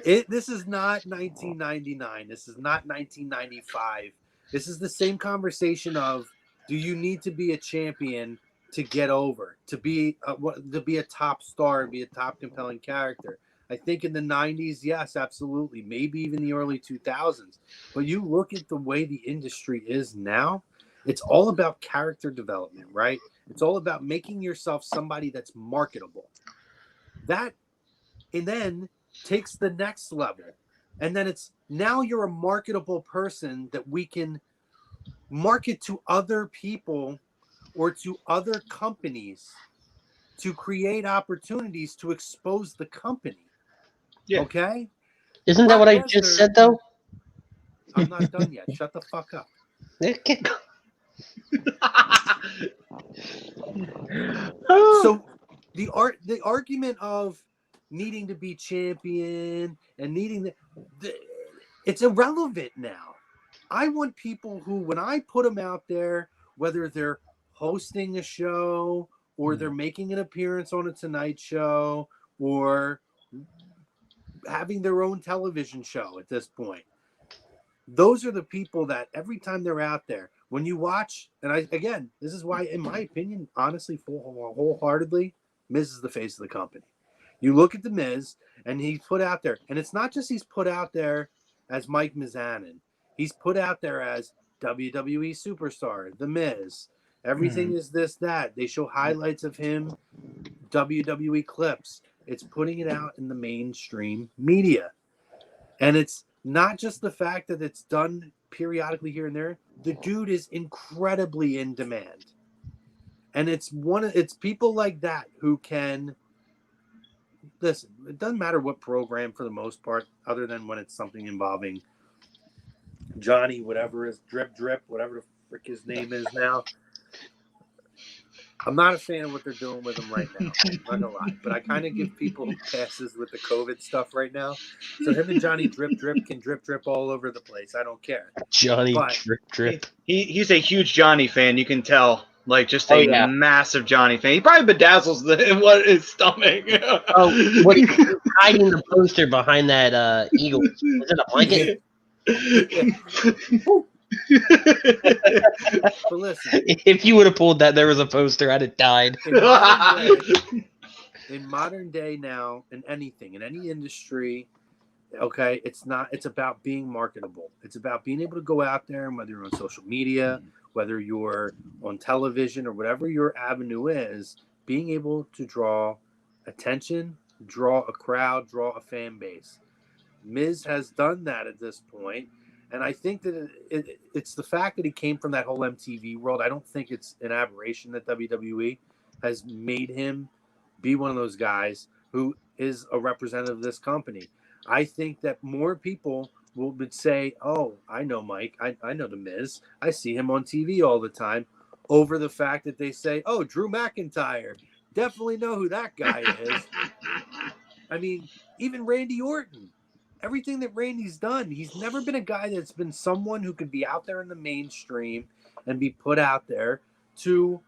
S1: This is not 1999. This is not 1995. This is the same conversation of, do you need to be a champion to get over, to be a top star, be a top compelling character? I think in the 90s, yes, absolutely. Maybe even the early 2000s. But you look at the way the industry is now, it's all about character development, right? It's all about making yourself somebody that's marketable. And then takes the next level. And then now you're a marketable person that we can market to other people or to other companies to create opportunities to expose the company. Yeah. Okay?
S3: Isn't that what I just said, though?
S1: I'm not done yet. Shut the fuck up. So the argument of needing to be champion and it's irrelevant now. I want people who, when I put them out there, whether they're hosting a show or they're making an appearance on a Tonight Show or having their own television show at this point, those are the people that every time they're out there, when you watch, and this is why, in my opinion, honestly, wholeheartedly, Miz is the face of the company. You look at the Miz, and he's put out there, and it's not just he's put out there as Mike Mizanin. He's put out there as WWE superstar, the Miz. Everything is this, that. They show highlights of him, WWE clips. It's putting it out in the mainstream media. And it's not just the fact that it's done periodically here and there. The dude is incredibly in demand. And it's people like that who can listen. It doesn't matter what program for the most part, other than when it's something involving Johnny, whatever is Drip, whatever the frick his name is now. I'm not a fan of what they're doing with him right now. I'm not gonna lie, but I kind of give people passes with the COVID stuff right now. So him and Johnny Drip can drip all over the place. I don't care.
S3: Johnny
S1: But
S3: Drip.
S2: He's a huge Johnny fan. You can tell, like just
S3: Oh,
S2: a
S3: yeah.
S2: massive Johnny fan. He probably bedazzles his stomach.
S3: Oh, what he's hiding the poster behind that eagle. Is it a blanket?
S1: But listen,
S3: If you would have pulled that, there was a poster, I'd have died.
S1: in modern day now, in anything, in any industry, okay, it's about being marketable. It's about being able to go out there, and whether you're on social media, whether you're on television, or whatever your avenue is, being able to draw attention, draw a crowd, draw a fan base. Miz has done that at this point, and I think that it's the fact that he came from that whole MTV world. I don't think it's an aberration that WWE has made him be one of those guys who is a representative of this company. I think that more people would say, oh, I know Mike. I know The Miz. I see him on TV all the time, over the fact that they say, oh, Drew McIntyre. Definitely know who that guy is. I mean, even Randy Orton. Everything that Randy's done, he's never been a guy that's been someone who could be out there in the mainstream and be put out there to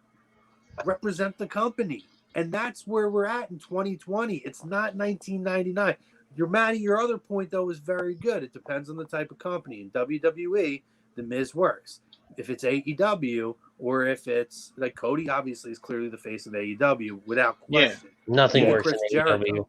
S1: represent the company. And that's where we're at in 2020. It's not 1999. Your other point, though, is very good. It depends on the type of company. In WWE, The Miz works. If it's AEW, or if it's like Cody, obviously is clearly the face of AEW without question.
S3: Nothing
S1: Even
S3: works
S1: Chris
S3: in AEW.
S1: Jericho.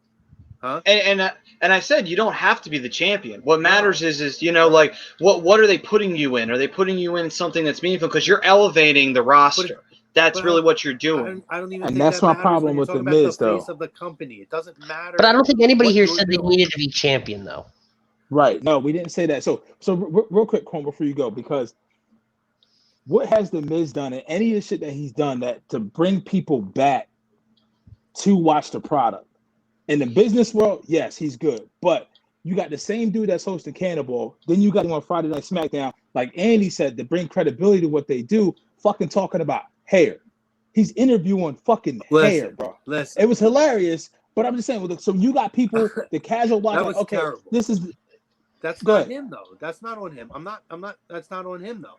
S1: Huh?
S2: And I said you don't have to be the champion. What matters is like what are they putting you in? Are they putting you in something that's meaningful? Because you're elevating the roster. That's really what you're doing.
S1: I don't even
S5: And
S1: think
S5: that's
S1: that
S5: my
S1: matters
S5: problem
S1: when you're
S5: with
S1: talking
S5: The
S1: about
S5: Miz,
S1: the face
S5: though.
S1: of the company. It doesn't matter.
S3: But I don't think anybody
S1: what
S3: here
S1: you're
S3: said they
S1: doing.
S3: needed to be champion, though.
S5: Right. No, we didn't say that. So real quick, Chrome, before you go, because what has The Miz done, and any of the shit that he's done that to bring people back to watch the product? In the business world, yes, he's good. But you got the same dude that's hosting Cannibal. Then you got him on Friday Night Smackdown, like Andy said, to bring credibility to what they do, fucking talking about hair. He's interviewing fucking hair, bro.
S1: Listen.
S5: It was hilarious, but I'm just saying, so you got people, the casual watch,
S1: That
S5: like,
S1: was
S5: okay,
S1: terrible. That's
S5: Go
S1: not
S5: ahead.
S1: him, though. That's not on him. That's not on him, though.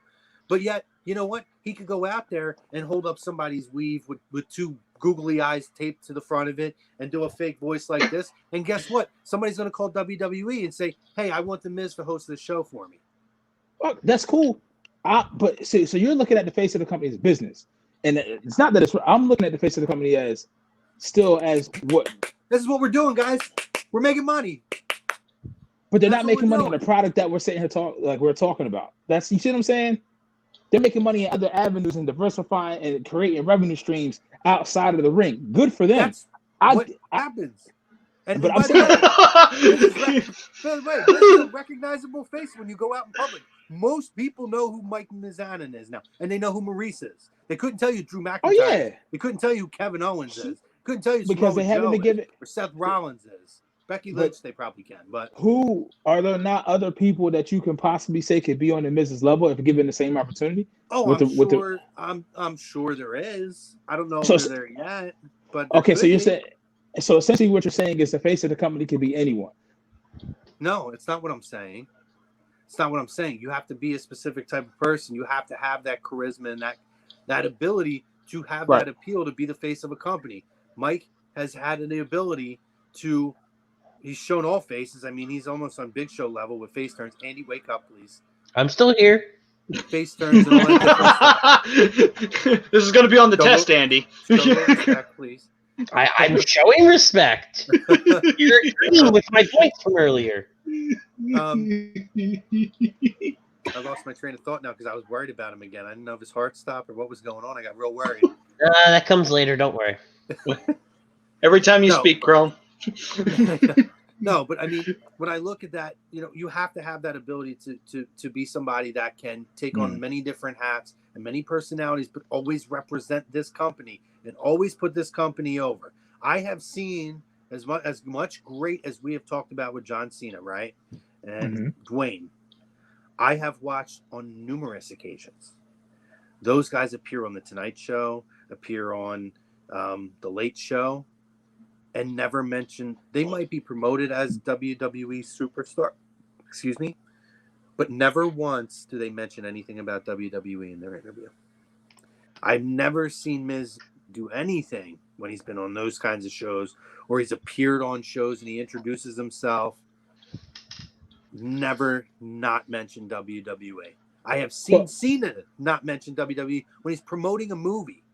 S1: But yet, you know what? He could go out there and hold up somebody's weave with two googly eyes taped to the front of it and do a fake voice like this. And guess what? Somebody's going to call WWE and say, hey, I want The Miz to host this show for me.
S5: Oh, that's cool. But see, so you're looking at the face of the company's business. And it's not that it's, I'm looking at the face of the company as what?
S1: This is what we're doing, guys. We're making money.
S5: But they're
S1: That's
S5: not
S1: what
S5: making
S1: we're
S5: money on the product that we're sitting here we're talking about. You see what I'm saying? They're making money in other avenues and diversifying and creating revenue streams outside of the ring. Good for them.
S1: That's what happens. And by the way, this is a recognizable face when you go out in public. Most people know who Mike Mizanin is now, and they know who Maurice is. They couldn't tell you Drew McIntyre.
S5: Oh, yeah.
S1: They couldn't tell you who Kevin Owens is. Couldn't tell you
S5: because they haven't been given,
S1: or Seth Rollins is. Becky Lynch, they probably can, but
S5: who are there not other people that you can possibly say could be on the Mrs. level if given the same opportunity?
S1: Oh, I'm sure there is. I don't know if they're there yet, but
S5: okay. So you're saying, so essentially what you're saying is the face of the company could be anyone.
S1: No, it's not what I'm saying. It's not what I'm saying. You have to be a specific type of person. You have to have that charisma and that ability to have that appeal to be the face of a company. Mike has had the ability to. He's shown all faces. I mean, he's almost on Big Show level with face turns. Andy, wake up, please.
S3: I'm still here.
S1: Face turns and all that different stuff.
S2: This is going to be on the test, Andy.
S1: Show respect, please.
S3: I'm showing respect. You're agreeing with my points from earlier.
S1: I lost my train of thought now because I was worried about him again. I didn't know if his heart stopped or what was going on. I got real worried.
S3: That comes later. Don't worry.
S2: Every time you speak, Chrome.
S1: No, but I mean, when I look at that, you have to have that ability to be somebody that can take on many different hats and many personalities, but always represent this company and always put this company over. I have seen as much great as we have talked about with John Cena, right? And Dwayne. I have watched on numerous occasions. Those guys appear on The Tonight Show. appear on The Late Show and never mention they might be promoted as WWE superstar, excuse me, but never once do they mention anything about WWE in their interview. I've never seen Miz do anything when he's been on those kinds of shows or he's appeared on shows and he introduces himself. Never not mention WWE. I have seen Cena not mention WWE when he's promoting a movie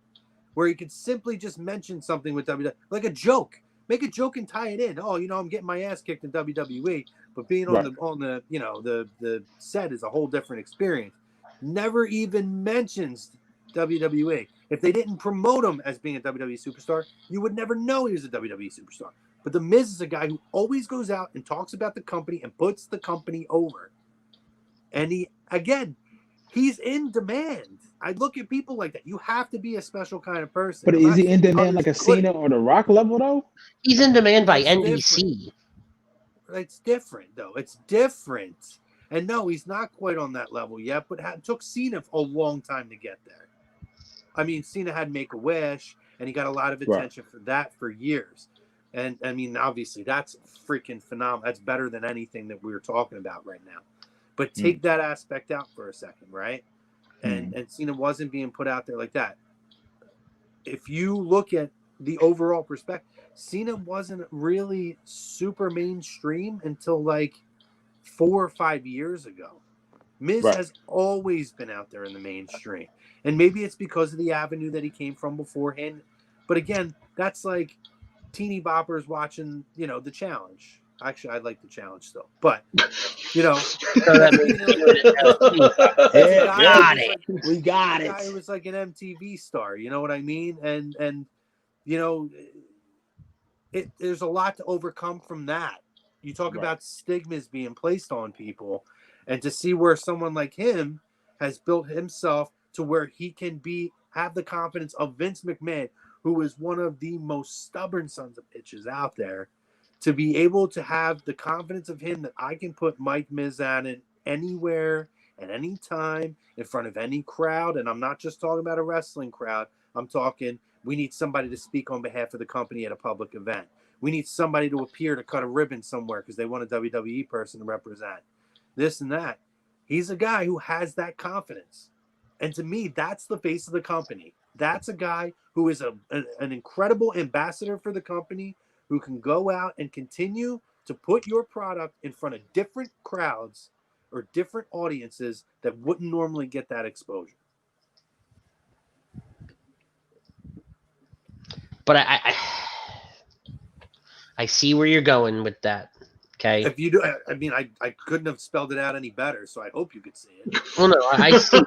S1: where he could simply just mention something with WWE, like a joke. Make a joke and tie it in. Oh, I'm getting my ass kicked in WWE, but being on the the set is a whole different experience. Never even mentions WWE. If they didn't promote him as being a WWE superstar, you would never know he was a WWE superstar. But The Miz is a guy who always goes out and talks about the company and puts the company over. And he's in demand. I look at people like that. You have to be a special kind of person.
S5: But is he in demand like a Cena or The Rock level, though?
S3: He's in demand by
S1: That's
S3: NBC.
S1: It's different, though. It's different. And no, he's not quite on that level yet, but it took Cena a long time to get there. I mean, Cena had Make-A-Wish, and he got a lot of attention for that for years. And, I mean, obviously, that's freaking phenomenal. That's better than anything that we're talking about right now. But take that aspect out for a second, right? And Cena wasn't being put out there like that. If you look at the overall perspective, Cena wasn't really super mainstream until like 4 or 5 years ago. Miz has always been out there in the mainstream. And maybe it's because of the avenue that he came from beforehand. But again, that's like teeny boppers watching, the challenge. Actually, I like the challenge still. But,
S5: we got it.
S1: It was like an MTV star, you know what I mean? And there's a lot to overcome from that. You talk about stigmas being placed on people, and to see where someone like him has built himself to where he can have the confidence of Vince McMahon, who is one of the most stubborn sons of bitches out there, to be able to have the confidence of him that I can put Mike Mizanin anywhere at any time in front of any crowd. And I'm not just talking about a wrestling crowd. I'm talking we need somebody to speak on behalf of the company at a public event. We need somebody to appear to cut a ribbon somewhere because they want a WWE person to represent this and that. He's a guy who has that confidence. And to me, that's the face of the company. That's a guy who is an incredible ambassador for the company, who can go out and continue to put your product in front of different crowds or different audiences that wouldn't normally get that exposure.
S3: But I see where you're going with that. Okay.
S1: If you do, I mean, I couldn't have spelled it out any better, so I hope you could see it.
S3: Well, no, I see.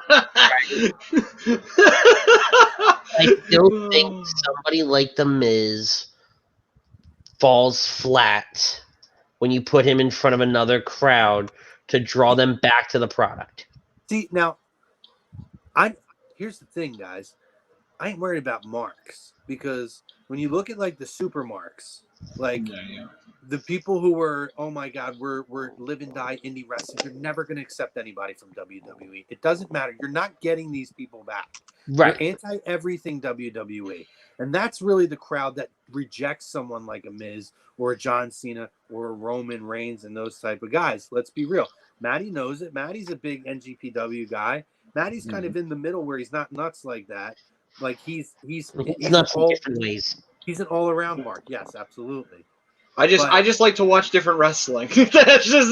S3: I don't think somebody like The Miz falls flat when you put him in front of another crowd to draw them back to the product.
S1: See, now, here's the thing, guys. I ain't worried about marks, because when you look at like the super marks, like the people who were, oh my God, we're live and die indie wrestling, you're never going to accept anybody from WWE. It doesn't matter. You're not getting these people back.
S3: Right.
S1: You're anti everything WWE. And that's really the crowd that rejects someone like a Miz or a John Cena or a Roman Reigns and those type of guys. Let's be real. Matty knows it. Matty's a big NGPW guy. Matty's kind of in the middle where he's not nuts like that. Like he's
S3: nuts in different ways.
S1: He's an all around mark. Yes, absolutely.
S2: I just like to watch different wrestling. That's just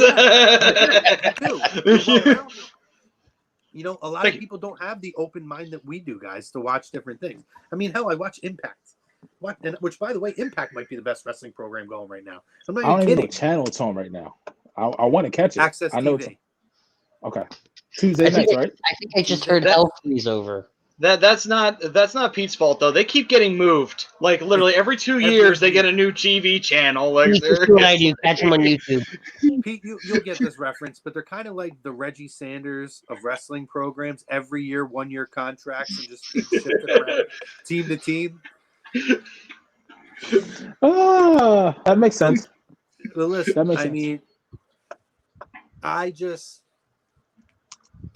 S1: You know, a lot of people don't have the open mind that we do, guys, to watch different things. I mean, hell, I watch Impact. Which, by the way, Impact might be the best wrestling program going right now. I'm not even kidding. I don't even know
S5: what channel it's on right now. I want to catch it.
S1: Access TV.
S5: I know okay. Tuesday nights, right?
S3: I think I just heard Hell Freeze over.
S2: That's not Pete's fault though. They keep getting moved. Like literally every 2 years, they get a new TV channel. Like
S3: what I do. Catch them on YouTube.
S1: Pete, you'll get this reference, but they're kind of like the Reggie Sanders of wrestling programs. Every year, 1 year contracts and just keep shifting around team to team.
S5: That makes sense.
S1: Well, listen, I mean,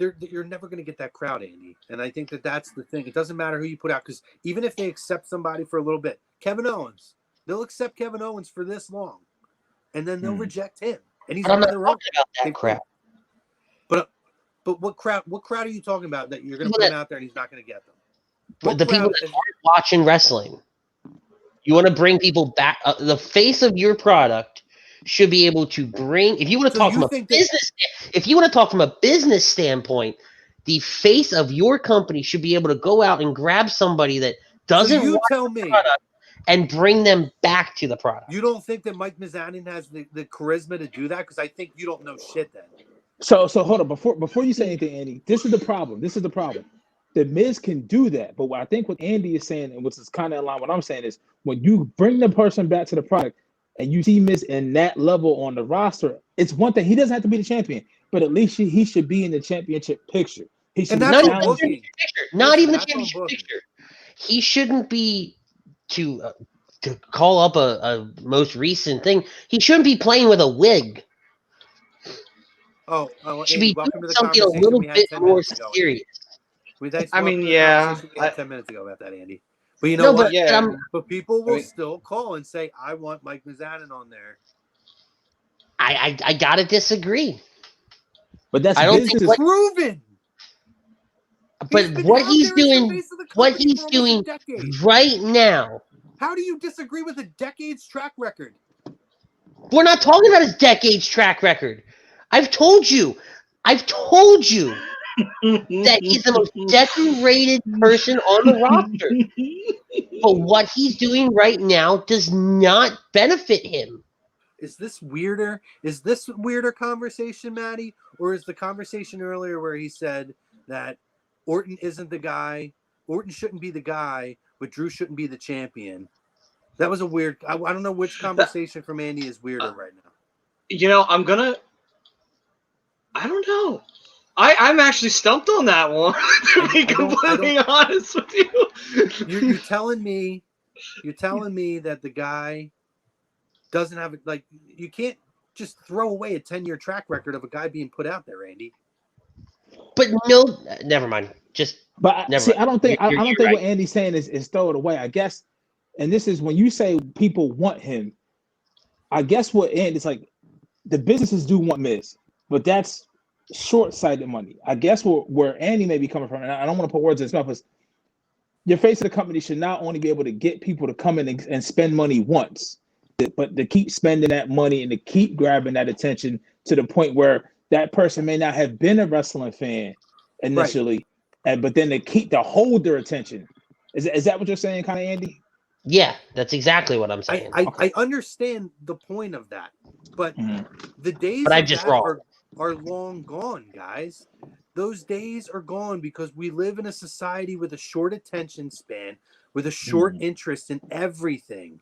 S1: you're never going to get that crowd, Andy. And I think that's the thing. It doesn't matter who you put out, because even if they accept somebody for a little bit, Kevin Owens, they'll accept Kevin Owens for this long, and then they'll reject him, and he's
S3: But I'm
S1: one of
S3: not
S1: their own.
S3: talking about that crowd.
S1: But what crowd? What crowd are you talking about that you're going to put him out there and he's not going to get them?
S3: But the people that aren't watching wrestling. You want to bring people back. The face of your product should be able to bring. If you want to talk from a business, if you want to talk from a business standpoint, the face of your company should be able to go out and grab somebody that doesn't want the product and bring them back to the product.
S1: You don't think that Mike Mizanin has the charisma to do that? Because I think you don't know shit then.
S5: So hold on, before you say anything, Andy, this is the problem. The Miz can do that, but what I think what Andy is saying, and which is kind of in line with what I'm saying, is when you bring the person back to the product and you see Miz in that level on the roster, it's one thing. He doesn't have to be the champion, but at least he should be in the championship picture. He should
S3: not even the championship picture. Not even the championship picture. He shouldn't be to call up a most recent thing. He shouldn't be playing with a wig.
S1: Oh,
S3: he should be doing something a little bit more serious.
S2: I mean, yeah.
S1: 10 minutes ago about that, Andy. But you know what?
S2: Yeah.
S1: But people will still call and say, I want Mike Mizanin on there.
S3: I gotta disagree.
S5: But that's
S1: proven.
S3: But what he's doing right now.
S1: How do you disagree with a decade's track record?
S3: We're not talking about his decade's track record. I've told you that he's the most decorated person on the roster. But what he's doing right now does not benefit him.
S1: Is this weirder? Is this weirder conversation, Maddie? Or is the conversation earlier where he said that Orton isn't the guy, Orton shouldn't be the guy, but Drew shouldn't be the champion? That was a weird, I don't know which conversation from Andy is weirder right now.
S2: You know, I don't know. I'm actually stumped on that one, to be completely honest with you.
S1: You're telling me that the guy doesn't have it. Like, you can't just throw away a 10-year track record of a guy being put out there, Andy.
S3: But no, never mind.
S5: I don't think what Andy's saying is throw it away. I guess, and this is when you say people want him. I guess what Andy's like, the businesses do want Miz, but that's short-sighted money. I guess where Andy may be coming from, and I don't want to put words in his mouth, is your face of the company should not only be able to get people to come in and spend money once, but to keep spending that money and to keep grabbing that attention to the point where that person may not have been a wrestling fan initially, but then to hold their attention. Is that what you're saying, kind of, Andy?
S3: Yeah, that's exactly what I'm saying.
S1: I understand the point of that, but the days
S3: but I'm just wrong.
S1: Are long gone, guys. Those days are gone because we live in a society with a short attention span, with a short interest in everything.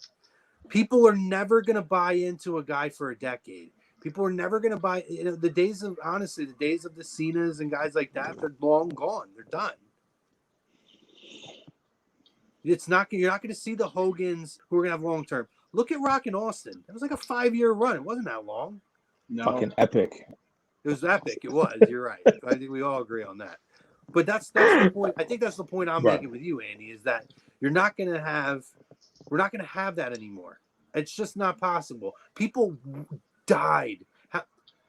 S1: People are never going to buy into a guy for a decade. People are never going to buy, the days of the Cenas and guys like that, they're long gone. They're done. You're not going to see the Hogans who are going to have long term. Look at Rock and Austin. It was like a 5-year run. It wasn't that long.
S2: No.
S5: Fucking epic.
S1: It was epic. It was. You're right. I think we all agree on that. But that's the point. I think that's the point I'm making with you, Andy, is that we're not going to have that anymore. It's just not possible. People died.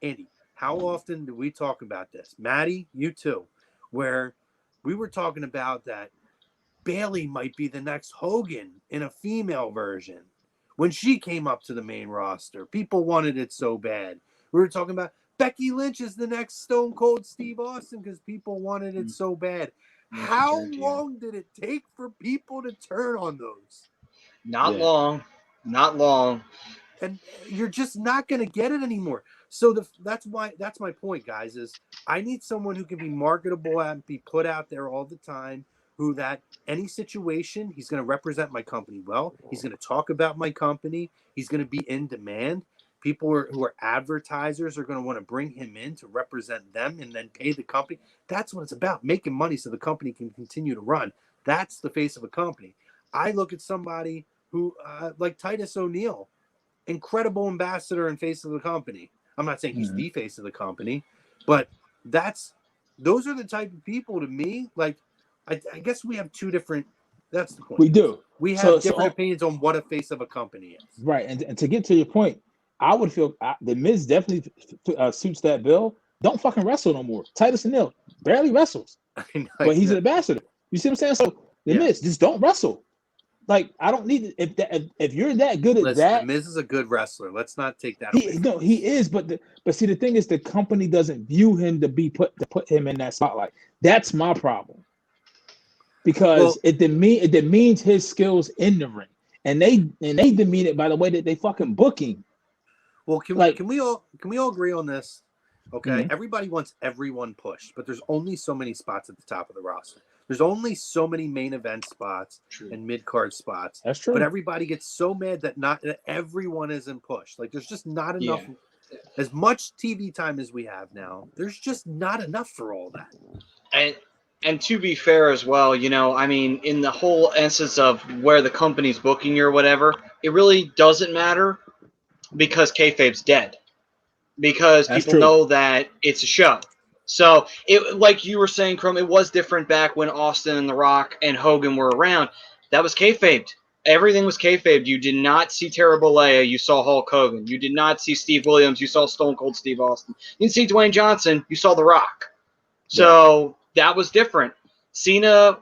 S1: Andy, how often do we talk about this? Maddie, you too, where we were talking about that Bayley might be the next Hogan in a female version. When she came up to the main roster, people wanted it so bad. We were talking about Becky Lynch is the next Stone Cold Steve Austin because people wanted it so bad. How long did it take for people to turn on those?
S2: Not long.
S1: And you're just not going to get it anymore. So that's my point, guys, is I need someone who can be marketable and be put out there all the time, who that any situation, he's going to represent my company well. He's going to talk about my company. He's going to be in demand. People who are advertisers are going to want to bring him in to represent them and then pay the company. That's what it's about, making money so the company can continue to run. That's the face of a company. I look at somebody who, like Titus O'Neil, incredible ambassador and face of the company. I'm not saying he's the face of the company, but that's those are the type of people to me. Like, I guess we have two different. That's the point.
S5: We do.
S1: We have different opinions on what a face of a company is.
S5: Right, and to get to your point, I would feel the Miz definitely suits that bill. Don't fucking wrestle no more. Titus O'Neil barely wrestles, but he's an ambassador. You see what I'm saying? So the Miz, just don't wrestle. Like, I don't need if you're that good at that.
S1: The Miz is a good wrestler. Let's not take that away.
S5: No, he is, but see, the thing is, the company doesn't view him to put him in that spotlight. That's my problem, because it demeans his skills in the ring, and they demean it by the way that they fucking booking.
S1: Well, can we all agree on this? Okay, Everybody wants everyone pushed, but there's only so many spots at the top of the roster. There's only so many main event spots and mid-card spots.
S5: That's true.
S1: But everybody gets so mad that that everyone isn't pushed. Like, there's just not enough. As much TV time as we have now, there's just not enough for all that.
S2: And to be fair as well, I mean, in the whole essence of where the company's booking you or whatever, it really doesn't matter because kayfabe's dead. Because people know that it's a show. So, like you were saying, Chrome, it was different back when Austin and The Rock and Hogan were around. That was kayfabed. Everything was kayfabed. You did not see Terry Bollea. You saw Hulk Hogan. You did not see Steve Williams. You saw Stone Cold Steve Austin. You didn't see Dwayne Johnson. You saw The Rock. So, that was different. Cena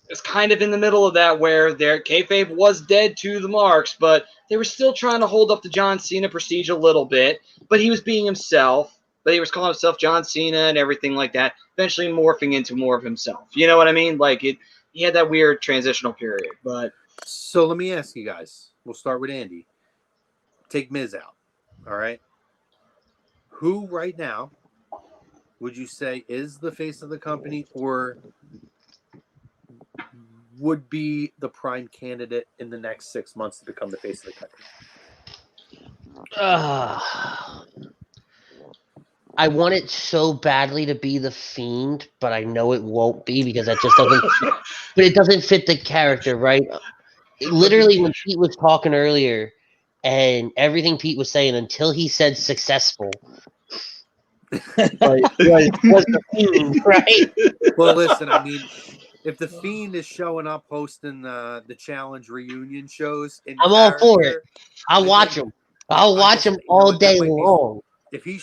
S2: is kind of in the middle of that, where their kayfabe was dead to the marks, but they were still trying to hold up the John Cena prestige a little bit. But he was being himself. But he was calling himself John Cena and everything like that, eventually morphing into more of himself. You know what I mean? Like, he had that weird transitional period. But
S1: so let me ask you guys. We'll start with Andy. Take Miz out. All right. Who right now would you say is the face of the company, or would be the prime candidate in the next 6 months to become the face of the company?
S3: I want it so badly to be the Fiend, but I know it won't be because that just doesn't fit. But it doesn't fit the character, right? Literally, when Pete was talking earlier, and everything Pete was saying until he said successful, was the Fiend, right?
S1: Well, listen, I mean, if the Fiend is showing up hosting the Challenge reunion shows,
S3: I'm all for it. I'll watch him. I'll watch him all day long.
S1: If he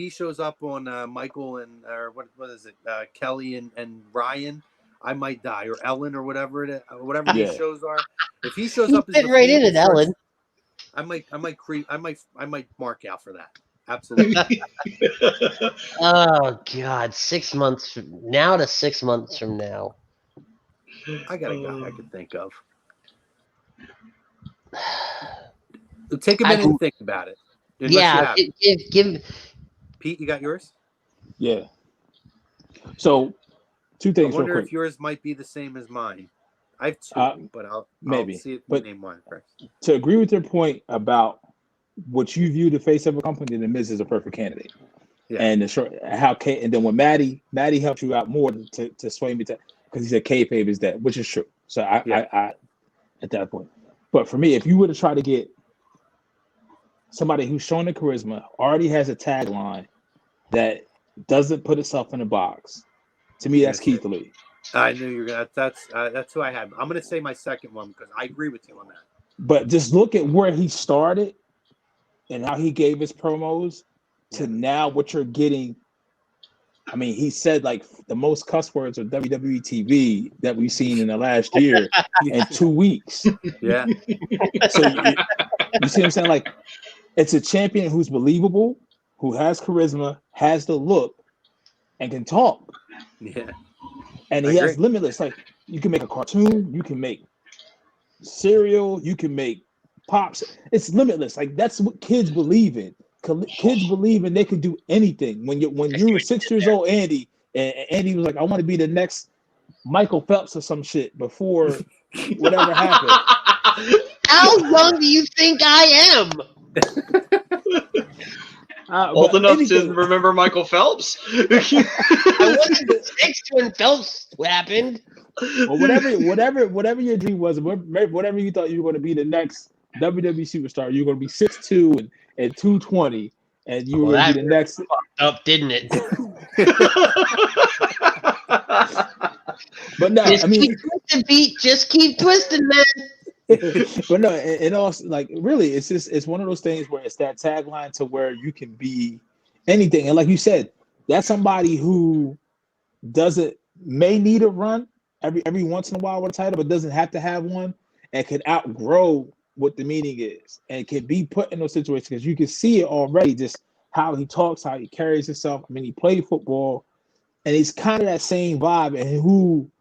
S1: shows up on Michael and what is it, Kelly and Ryan, I might die, or Ellen, or whatever these shows are. If he shows up,
S3: fit right in it, Ellen.
S1: I might mark out for that. Absolutely.
S3: Oh God, 6 months from now to 6 months from now.
S1: I got a guy I could think of. Take a minute and think about it.
S3: Give
S1: Pete, you got yours?
S5: Yeah. So, two things.
S1: I wonder
S5: real quick.
S1: if yours might be the same as mine. I have two, but I'll see if you name one first.
S5: To agree with your point about what you view the face of a company, the Miz is a perfect candidate. Yeah. And and then when Maddie helped you out more to sway me to, because he said kayfabe is that, which is true. So I at that point. But for me, if you were to try to get somebody who's showing the charisma, already has a tagline that doesn't put itself in a box, to me, that's Keith Lee.
S1: I knew you were gonna. That's who I had. I'm gonna say my second one because I agree with you on that.
S5: But just look at where he started and how he gave his promos to now what you're getting. I mean, he said like the most cuss words of WWE TV that we've seen in the last year in 2 weeks.
S1: Yeah.
S5: So you see what I'm saying? Like, it's a champion who's believable, who has charisma, has the look, and can talk.
S1: Yeah.
S5: And he has limitless. Like, you can make a cartoon, you can make cereal, you can make pops. It's limitless. Like, that's what kids believe in. Kids believe in they can do anything. When you were 6 years old, Andy, and Andy was like, I want to be the next Michael Phelps or some shit before whatever happened.
S3: How young do you think I am?
S2: Old enough to remember Michael Phelps?
S3: I wasn't 6 when Phelps happened.
S5: Well, whatever your dream was, whatever you thought you were going to be the next WWE superstar, you're going to be 6'2" and 220, and you
S3: Well,
S5: will
S3: that
S5: be the next.
S3: fucked up, didn't it?
S5: But no,
S3: Just
S5: I mean,
S3: keep twisting, Pete. Just keep twisting, man.
S5: but no, it also like really, it's one of those things where it's that tagline to where you can be anything, and like you said, that's somebody who may need a run every once in a while with a title, but doesn't have to have one, and can outgrow what the meaning is, and can be put in those situations because you can see it already, just how he talks, how he carries himself. I mean, he played football, and he's kind of that same vibe, and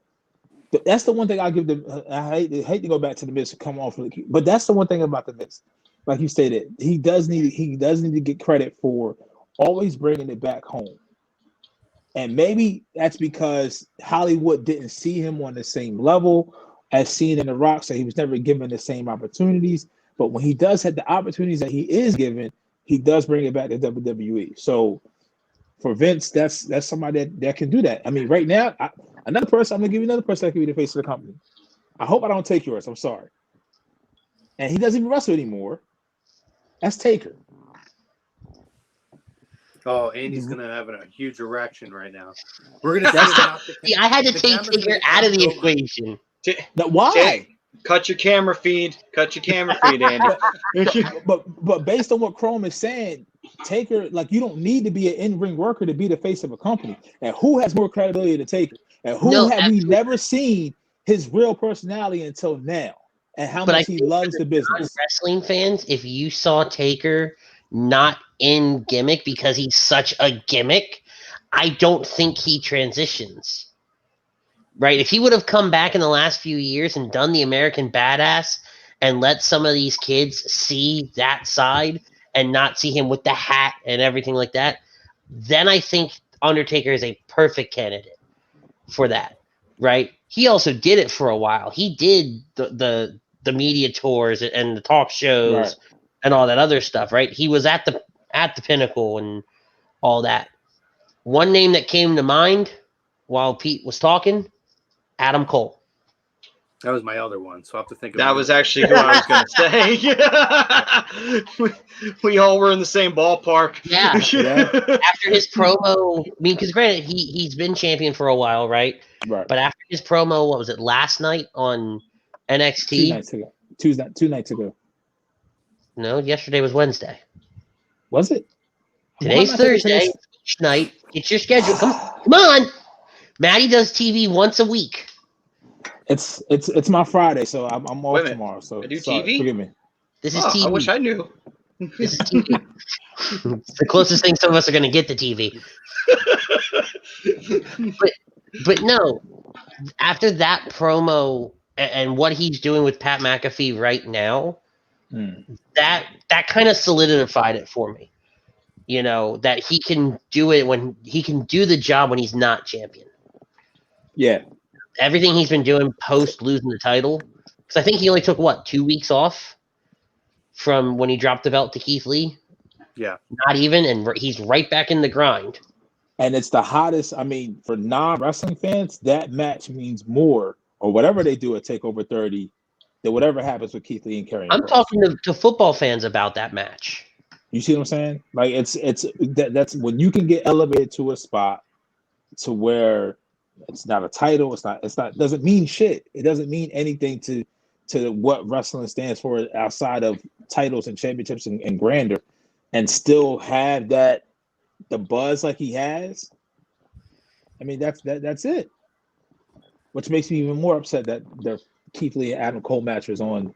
S5: that's the one thing I give them. I hate to go back to the Miz, come off, but that's the one thing about the Miz. Like you stated, he does need to get credit for always bringing it back home. And maybe that's because Hollywood didn't see him on the same level as seen in The Rock, so he was never given the same opportunities. But when he does have the opportunities that he is given, he does bring it back to WWE. So for Vince, that's somebody that can do that. I mean, right now, I'm gonna give you another person that can be the face of the company. I hope I don't take yours. I'm sorry. And he doesn't even wrestle anymore. That's Taker.
S1: Oh, Andy's gonna have a huge erection right now. We're gonna knock the
S3: See, I had to
S1: the
S3: take
S1: camera's
S3: Taker
S1: gonna
S3: out of the
S1: come over.
S3: equation.
S5: Why?
S2: Cut your camera feed. Cut your camera feed, Andy.
S5: But based on what Chrome is saying, Taker, like, you don't need to be an in-ring worker to be the face of a company. And who has more credibility to Taker? And who
S3: No,
S5: have we never seen his real personality until now? And how
S3: But I
S5: much he
S3: think
S5: loves
S3: for
S5: the business.
S3: wrestling fans, if you saw Taker not in gimmick because he's such a gimmick, I don't think he transitions. Right? If he would have come back in the last few years and done the American Badass and let some of these kids see that side and not see him with the hat and everything like that, then I think Undertaker is a perfect candidate for that. Right? He also did it for a while. He did the media tours and the talk shows
S5: Right.
S3: and all that other stuff, right? He was at the pinnacle and all that. One name that came to mind while Pete was talking, Adam Cole.
S1: That was my other one, so I have to think of
S2: That
S1: another
S2: was
S1: one.
S2: actually who I was going to say. we all were in the same ballpark.
S3: Yeah. After his promo, I mean, because granted, he's been champion for a while, right?
S5: Right.
S3: But after his promo, what was it, last night on NXT?
S5: 2 nights ago.
S3: No, yesterday was Wednesday.
S5: Was it?
S3: Today's Thursday. Each night. It's your schedule. Come on. Maddie does TV once a week.
S5: It's my Friday, so I'm off
S2: Wait a minute.
S5: tomorrow. So
S2: I do
S5: sorry,
S2: TV?
S5: forgive me.
S3: This is TV.
S2: I wish I knew.
S3: This is TV. It's the closest thing some of us are going to get to TV. But no, after that promo and what he's doing with Pat McAfee right now, that kind of solidified it for me. You know, that he can do it when he can do the job when he's not champion.
S5: Yeah.
S3: Everything he's been doing post losing the title, because I think he only took 2 weeks off from when he dropped the belt to Keith Lee.
S1: Yeah.
S3: Not even, and he's right back in the grind.
S5: And it's the hottest. I mean, for non-wrestling fans, that match means more, or whatever they do at TakeOver 30, than whatever happens with Keith Lee and Karrion
S3: I'm
S5: Kross.
S3: talking to football fans about that match.
S5: You see what I'm saying? Like that's when you can get elevated to a spot to where it's not a title. It's not doesn't mean shit. It doesn't mean anything to what wrestling stands for outside of titles and championships and grandeur, and still have the buzz like he has. I mean, that's it. Which makes me even more upset that the Keith Lee and Adam Cole match was on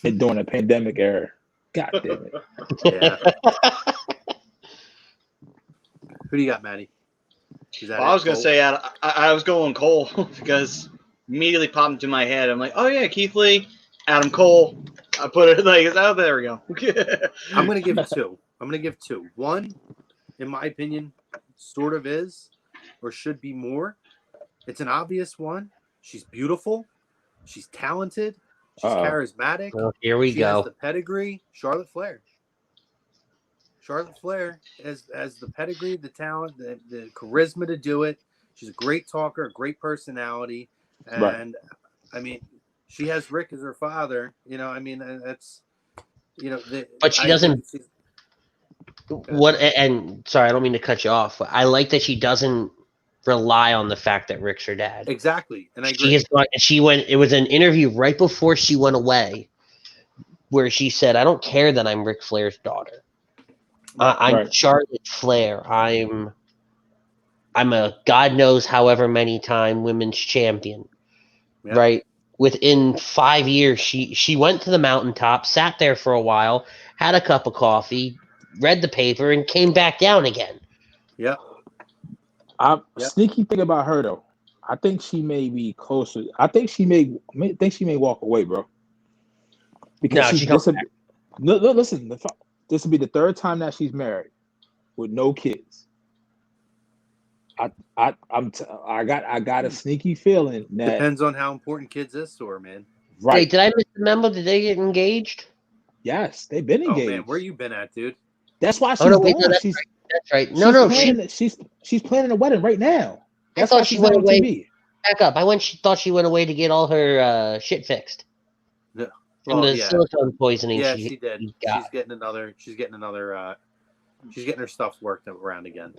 S5: during a pandemic era. God damn it.
S1: Yeah. Who do you got, Maddie?
S2: I was going to say I was going Cole because immediately popped into my head. I'm like, oh yeah, Keith Lee, Adam Cole. I put it like, oh, there we go.
S1: I'm going to give two. One, in my opinion, sort of is or should be more. It's an obvious one. She's beautiful. She's talented. She's charismatic.
S3: Well, here we
S1: She
S3: go.
S1: has the pedigree. Charlotte Flair. Charlotte Flair has the pedigree, the talent, the charisma to do it. She's a great talker, a great personality. And,
S5: Right.
S1: I mean, she has Rick as her father. You know, I mean, that's, you know.
S3: But she doesn't. What and sorry, I don't mean to cut you off. But I like that she doesn't rely on the fact that Rick's her dad.
S1: Exactly, and I
S3: She
S1: agree.
S3: has gone. She went. It was an interview right before she went away, where she said, "I don't care that I'm Ric Flair's daughter. I'm
S5: Right.
S3: Charlotte Flair. I'm a God knows however many time women's champion."
S1: Yeah.
S3: Right. Within 5 years, she went to the mountaintop, sat there for a while, had a cup of coffee, read the paper, and came back down again.
S1: Yeah.
S5: Sneaky thing about her though, I think she may be closer. I think she may walk away, bro. Because
S3: No, she's
S5: listen, this will be the third time that she's married with no kids. I got a sneaky feeling that
S1: Depends on how important kids is to her, man.
S5: right.
S3: Wait, did I miss the memo? Did they get engaged?
S5: Yes, they've been engaged.
S1: Oh man, where you been at, dude?
S5: That's why she's
S3: Oh no, wait,
S5: gone.
S3: no, that's right. No,
S5: She's planning a wedding right now. That's
S3: thought
S5: why
S3: she
S5: she's
S3: went
S5: not on
S3: away.
S5: TV.
S3: Back up. Thought she went away to get all her shit fixed
S1: No.
S3: from the silicone poisoning.
S1: Yeah,
S3: she
S1: did.
S3: got.
S1: She's getting another. She's getting her stuff worked around again.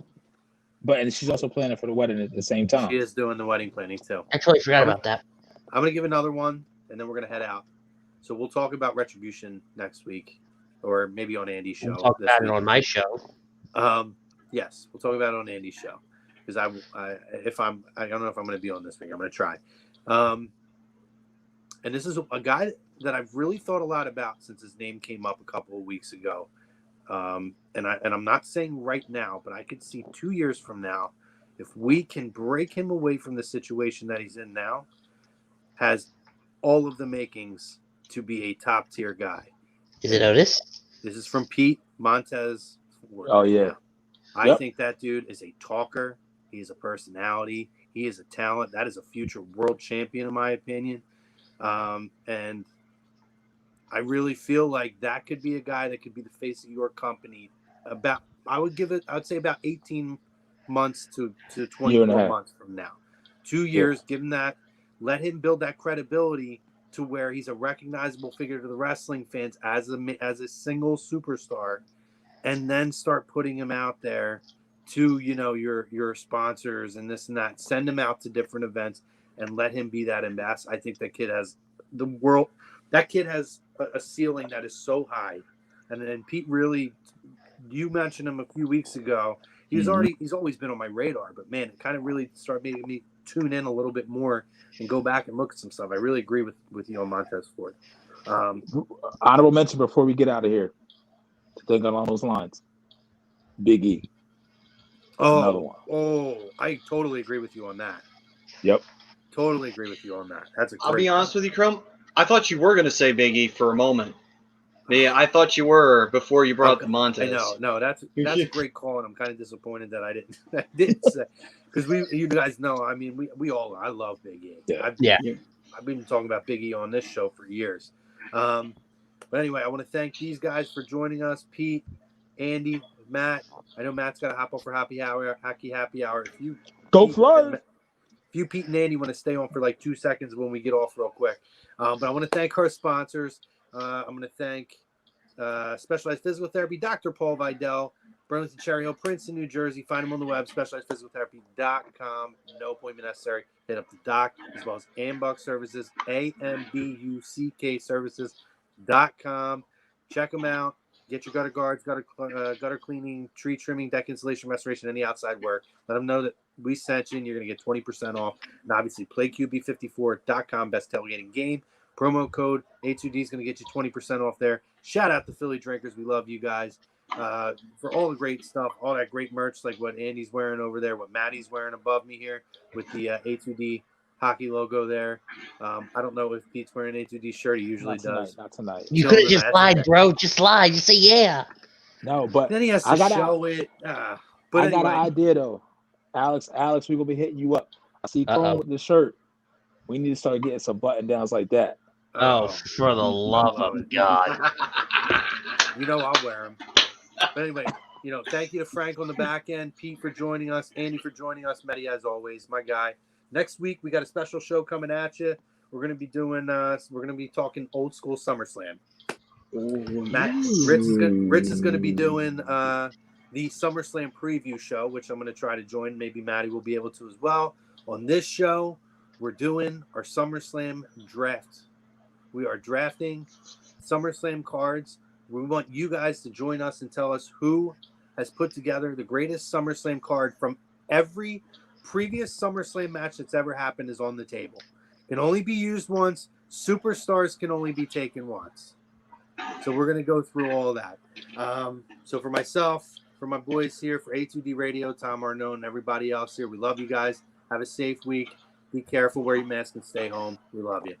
S5: And she's also planning for the wedding at the same time.
S1: She is doing the wedding planning too.
S3: I totally forgot about that.
S1: I'm gonna give another one, and then we're gonna head out. So we'll talk about Retribution next week, or maybe on Andy's show.
S3: We'll talk about it on my show.
S1: Yes, we'll talk about it on Andy's show because I don't know if I'm going to be on this week. I'm going to try. And this is a guy that I've really thought a lot about since his name came up a couple of weeks ago. And I'm not saying right now, but I could see 2 years from now, if we can break him away from the situation that he's in now, has all of the makings to be a top tier guy.
S3: Is it Otis?
S1: This is from Pete Montez.
S5: Oh yeah.
S1: I think that dude is a talker. He is a personality. He is a talent. That is a future world champion, in my opinion. And I really feel like that could be a guy that could be the face of your company. I would say about 18 months to 24 months from now. 2 years, give him that. Let him build that credibility to where he's a recognizable figure to the wrestling fans as a single superstar. And then start putting him out there to, your sponsors and this and that. Send him out to different events and let him be that ambassador. I think that kid has a ceiling that is so high. And then Pete really, you mentioned him a few weeks ago. He's always been on my radar, but man, it kind of really started making me tune in a little bit more and go back and look at some stuff. I really agree with you on Montez Ford.
S5: Honorable mention before we get out of here. To think along those lines. Big E. Another one.
S1: Oh, I totally agree with you on that.
S5: Yep.
S1: Totally agree with you on that. That's a great
S2: I'll be honest with you, Crum. I thought you were going to say Big E for a moment. Yeah, I thought you were before you brought up the Montez.
S1: I know. No, that's a great call, and I'm kind of disappointed that I didn't say, because you guys know. I mean, I love Big E.
S5: Yeah.
S1: I've been talking about Big E on this show for years. But anyway, I want to thank these guys for joining us. Pete, Andy, Matt. I know Matt's got to hop up for happy hour. If you Pete and Andy want to stay on for like 2 seconds when we get off real quick. But I want to thank our sponsors. I'm going to thank Specialized Physical Therapy, Dr. Paul Vidal, Burlington, Cherry Hill, Princeton, New Jersey. Find him on the web, specializedphysicaltherapy.com. No appointment necessary. Hit up the doc as well as Ambuck Services, AMBUCK Services.com. Check them out. Get your gutter guards, gutter cleaning, tree trimming, deck installation, restoration, any outside work. Let them know that we sent you and you're going to get 20% off. And obviously, playqb54.com, best tailgating game. Promo code A2D is going to get you 20% off there. Shout out to Philly Drinkers. We love you guys for all the great stuff, all that great merch, like what Andy's wearing over there, what Maddie's wearing above me here with the A2D hockey logo there. I don't know if Pete's wearing an A2D shirt. He usually does.
S5: Not tonight.
S3: You could have just lied, bro. Just lie. Just say yeah.
S5: No, but
S1: then he has to show it. But
S5: I got an idea though. Alex, we're gonna be hitting you up. I see Chrome with the shirt. We need to start getting some button downs like that.
S3: Oh, for the love of God.
S1: I'll wear them. But anyway, thank you to Frank on the back end, Pete for joining us, Andy for joining us, Mehdi as always, my guy. Next week we got a special show coming at you. We're gonna be talking old school SummerSlam. Ritz is gonna be doing the SummerSlam preview show, which I'm gonna try to join. Maybe Maddie will be able to as well. On this show, we're doing our SummerSlam draft. We are drafting SummerSlam cards. We want you guys to join us and tell us who has put together the greatest SummerSlam card from every previous SummerSlam match that's ever happened is on the table. Can only be used once. Superstars can only be taken once. So we're going to go through all that. So for myself, for my boys here, for A2D Radio, Tom Arnone, and everybody else here, we love you guys. Have a safe week. Be careful, wear your mask, and stay home. We love you.